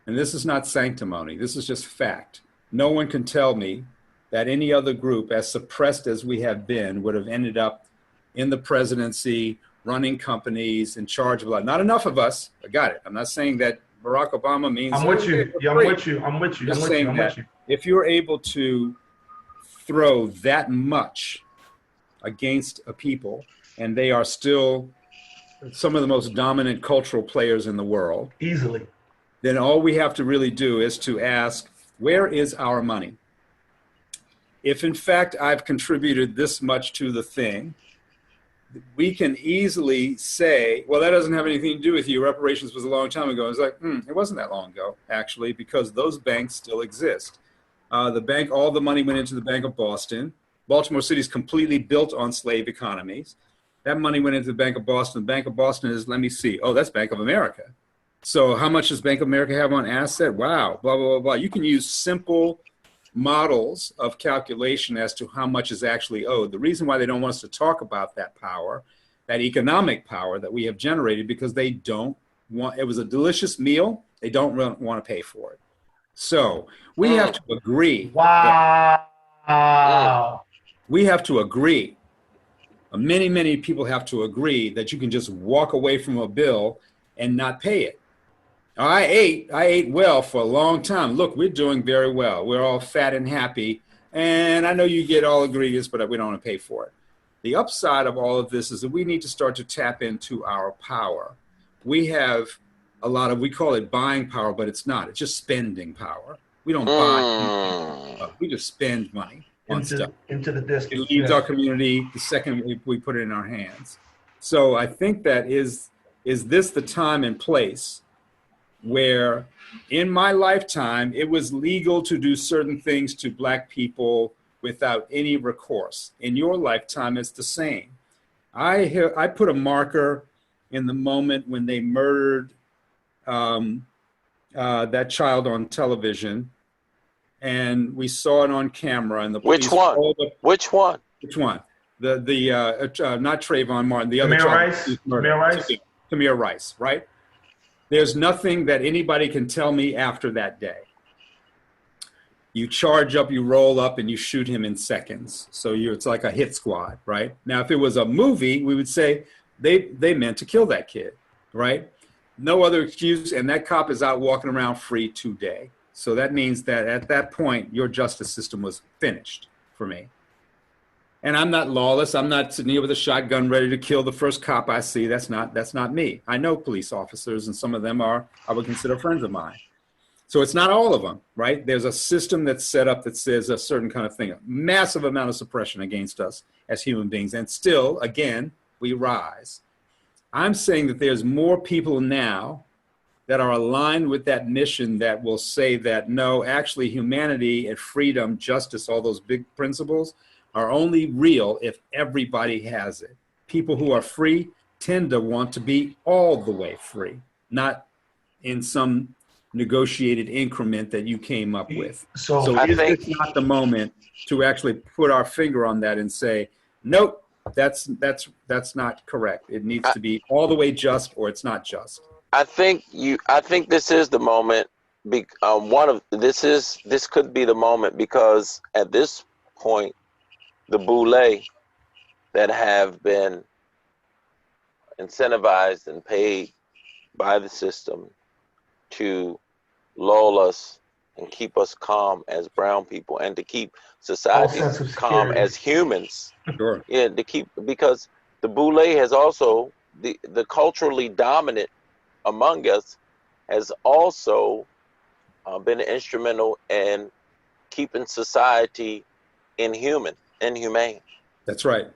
And this is not sanctimony. This is just fact. No one can tell me that any other group, as suppressed as we have been, would have ended up in the presidency, running companies, in charge of a lot. Not enough of us. I got it. I'm not saying that Barack Obama means. I'm with you. I'm with you. If you're able to throw that much against a people, and they are still some of the most dominant cultural players in the world, easily, then all we have to really do is to ask, where is our money? If in fact I've contributed this much to the thing, we can easily say, well, that doesn't have anything to do with you. Reparations was a long time ago. It's like, it wasn't that long ago, actually, because those banks still exist. All the money went into the Bank of Boston. Baltimore City is completely built on slave economies. That money went into the Bank of Boston. The Bank of Boston is, let me see, that's Bank of America. So how much does Bank of America have on asset? Wow, blah, blah, blah, blah. You can use simple models of calculation as to how much is actually owed. The reason why they don't want us to talk about that power, that economic power that we have generated, because they don't want, it was a delicious meal, they don't want to pay for it. So we have to agree. Wow. We have to agree. Many, many people have to agree that you can just walk away from a bill and not pay it. I ate well for a long time. Look, we're doing very well. We're all fat and happy. And I know you get all ingredients, but we don't want to pay for it. The upside of all of this is that we need to start to tap into our power. We have a lot of, we call it buying power, but it's not. It's just spending power. We don't buy anything. We just spend money on stuff. Into the distance. It leaves our community the second we put it in our hands. So I think that is this the time and place where in my lifetime, it was legal to do certain things to Black people without any recourse. In your lifetime, it's the same. I put a marker in the moment when they murdered that child on television, and we saw it on camera. And the Which police one? Which one? Which one? Not Trayvon Martin, the other Tamir child. Rice? Tamir Rice? Tamir Rice, right? There's nothing that anybody can tell me after that day. You charge up, you roll up, and you shoot him in seconds. So it's like a hit squad, right? Now, if it was a movie, we would say they meant to kill that kid, right? No other excuse, and that cop is out walking around free today. So that means that at that point, your justice system was finished for me. And I'm not lawless. I'm not sitting here with a shotgun ready to kill the first cop I see. That's not me. I know police officers, and some of them I would consider friends of mine. So it's not all of them, right? There's a system that's set up that says a certain kind of thing, a massive amount of suppression against us as human beings. And still, again, we rise. I'm saying that there's more people now that are aligned with that mission that will say that, no, actually humanity and freedom, justice, all those big principles are only real if everybody has it. People who are free tend to want to be all the way free, not in some negotiated increment that you came up with. So I is think this not the moment to actually put our finger on that and say, nope, that's not correct. It needs to be all the way just, or it's not just. I think this is the moment. This could be the moment, because at this point, the boule that have been incentivized and paid by the system to lull us and keep us calm as brown people, and to keep society calm as humans. Sure. Yeah, because the boule has also, the culturally dominant among us has also been instrumental in keeping society inhumane. That's right.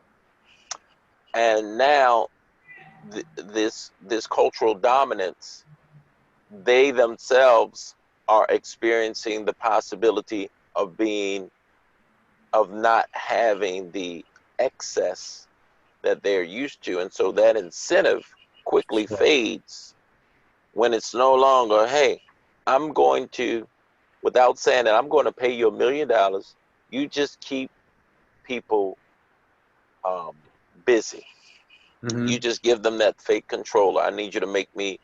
And now this cultural dominance, they themselves are experiencing the possibility of not having the excess that they're used to. And so that incentive quickly fades when it's no longer, hey, I'm going to, without saying that, I'm going to pay you $1 million. You just keep people busy. Mm-hmm. You just give them that fake controller. I need you to make me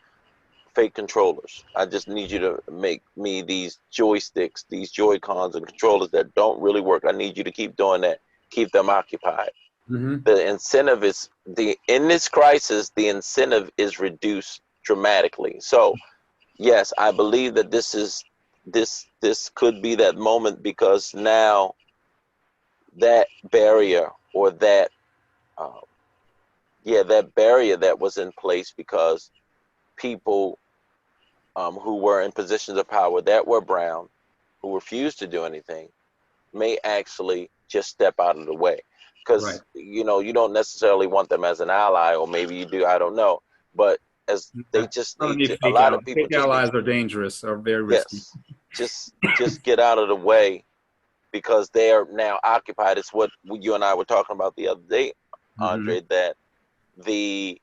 fake controllers. I just need you to make me these joysticks, these Joy-Cons and controllers that don't really work. I need you to keep doing that. Keep them occupied. Mm-hmm. The incentive is in this crisis, the incentive is reduced dramatically. So yes, I believe that this could be that moment, because now that barrier, or that barrier that was in place because people who were in positions of power that were brown, who refused to do anything, may actually just step out of the way. Because you don't necessarily want them as an ally, or maybe you do, I don't know. But as they just need to, a lot of people, fake allies are dangerous, are very risky. Yes, just get out of the way, because they are now occupied. It's what you and I were talking about the other day, Andre, that the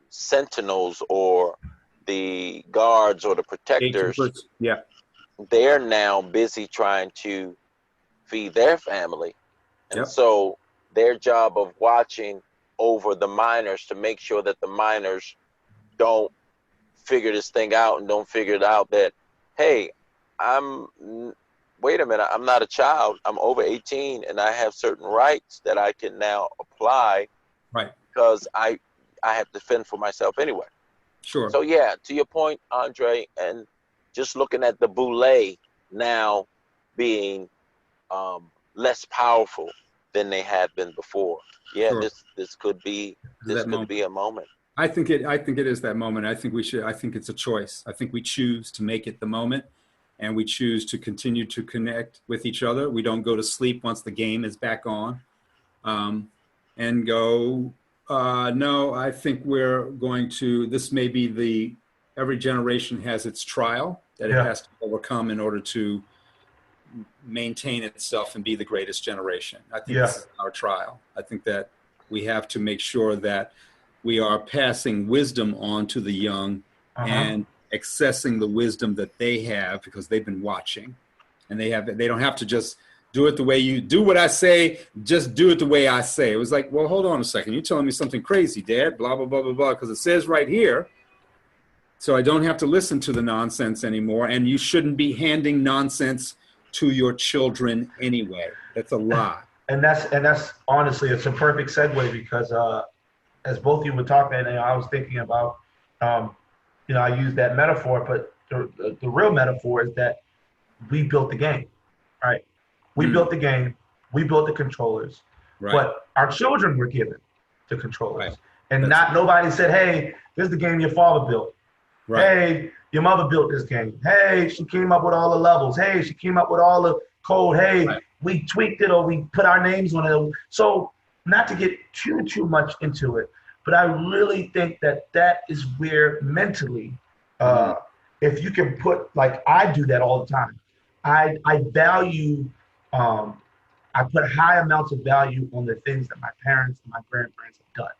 sentinels, or the guards, or the protectors, they're now busy trying to feed their family. And so their job of watching over the minors to make sure that the minors don't figure this thing out, and don't figure it out that, hey, wait a minute, I'm not a child. I'm over 18, and I have certain rights that I can now apply, because I have to fend for myself anyway. Sure. So yeah, to your point, Andre, and just looking at the boule now being less powerful than they had been before. Yeah, sure. This could be a moment. I think it is that moment. I think it's a choice. I think we choose to make it the moment, and we choose to continue to connect with each other. We don't go to sleep once the game is back on, and go, no, I think we're going to, this may be every generation has its trial that it has to overcome in order to maintain itself and be the greatest generation. I think this is our trial. I think that we have to make sure that we are passing wisdom on to the young, and accessing the wisdom that they have because they've been watching, and they don't have to just do it the way you do what I say, just do it the way I say. It was like, well, hold on a second. You're telling me something crazy, Dad, blah, blah, blah, blah, blah, because it says right here. So I don't have to listen to the nonsense anymore. And you shouldn't be handing nonsense to your children anyway. That's a lie. And that's honestly, it's a perfect segue because as both of you were talking, and I was thinking about, I use that metaphor, but the real metaphor is that we built the game, right? We built the game, we built the controllers, but our children were given the controllers. And nobody said, hey, this is the game your father built. Hey, your mother built this game. Hey, she came up with all the levels. Hey, she came up with all the code. Hey, we tweaked it or we put our names on it. So not to get too much into it, but I really think that is where mentally, if you can put, like I do that all the time. I value, I put high amounts of value on the things that my parents and my grandparents have done,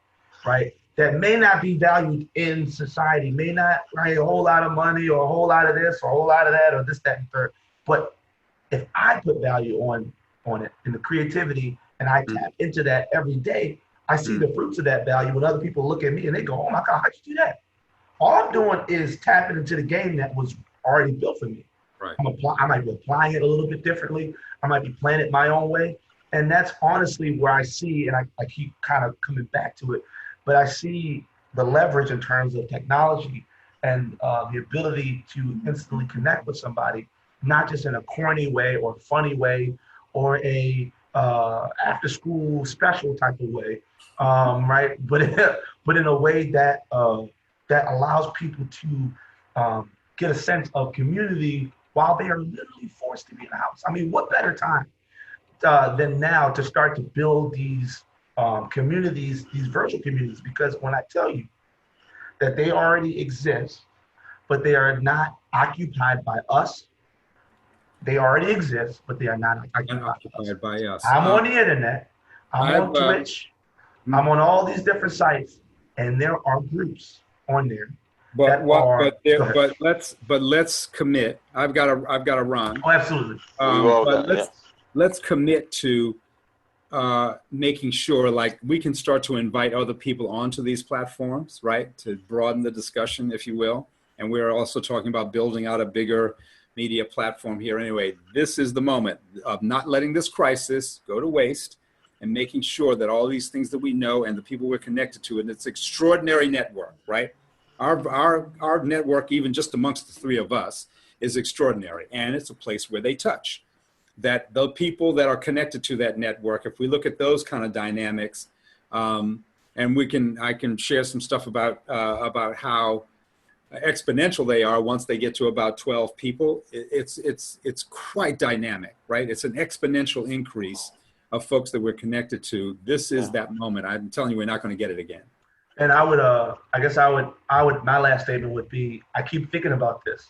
right? That may not be valued in society, may not, right, a whole lot of money or a whole lot of this or a whole lot of that or this, that, and third. But if I put value on it in the creativity and I tap into that every day, I see the fruits of that value when other people look at me and they go, oh my God, how'd you do that? All I'm doing is tapping into the game that was already built for me. Right. I might be applying it a little bit differently. I might be playing it my own way. And that's honestly where I see, and I keep kind of coming back to it, but I see the leverage in terms of technology and the ability to instantly connect with somebody, not just in a corny way or funny way or a after school special type of way, right? But in a way that that allows people to get a sense of community while they are literally forced to be in the house. I mean, what better time than now to start to build these communities, these virtual communities? Because when I tell you that they already exist, but they are not occupied by us, they already exist, but they are not occupied by us. I'm on the internet, I'm on Twitch, I'm on all these different sites, and there are groups on there. But let's commit. I've got to run. Oh, absolutely. Let's commit to making sure, like, we can start to invite other people onto these platforms, right? To broaden the discussion, if you will. And we're also talking about building out a bigger media platform here. Anyway, this is the moment of not letting this crisis go to waste and making sure that all these things that we know and the people we're connected to, and it's extraordinary network, right? Our network, even just amongst the three of us, is extraordinary, and it's a place where they touch. That the people that are connected to that network, if we look at those kind of dynamics, and I can share some stuff about how exponential they are once they get to about 12 people. It's quite dynamic, right? It's an exponential increase of folks that we're connected to. This is that moment. I'm telling you, we're not going to get it again. And I would, my last statement would be, I keep thinking about this,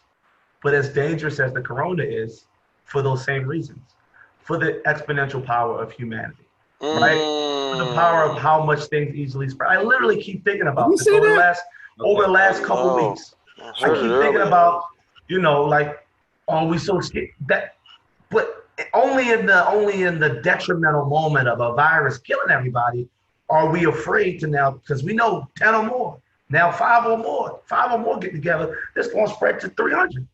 but as dangerous as the corona is, for those same reasons, for the exponential power of humanity, right? For the power of how much things easily spread. I literally keep thinking about this over the last couple weeks. I keep thinking about, like, oh, we so scared that, but only in the detrimental moment of a virus killing everybody are we afraid to now, because we know 10 or more, now 5 or more get together, this going to spread to 300.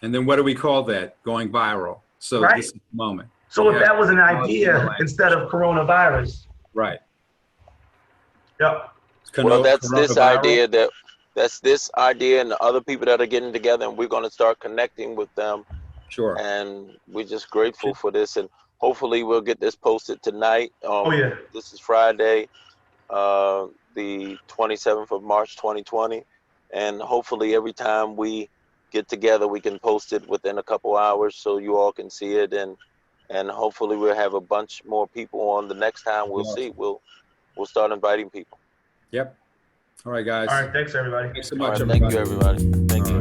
And then what do we call that? Going viral. So This is the moment. So if that was an idea instead of coronavirus. Right. Yep. Well, that's this idea and the other people that are getting together, and we're going to start connecting with them. Sure. And we're just grateful for this, and hopefully we'll get this posted tonight. This is Friday, the 27th of March, 2020. And hopefully every time we get together, we can post it within a couple hours so you all can see it. And hopefully we'll have a bunch more people on the next time. We'll see. We'll start inviting people. Yep. All right, guys. All right. Thanks, everybody. Thanks so much, everybody. Thank you, everybody. Thank you.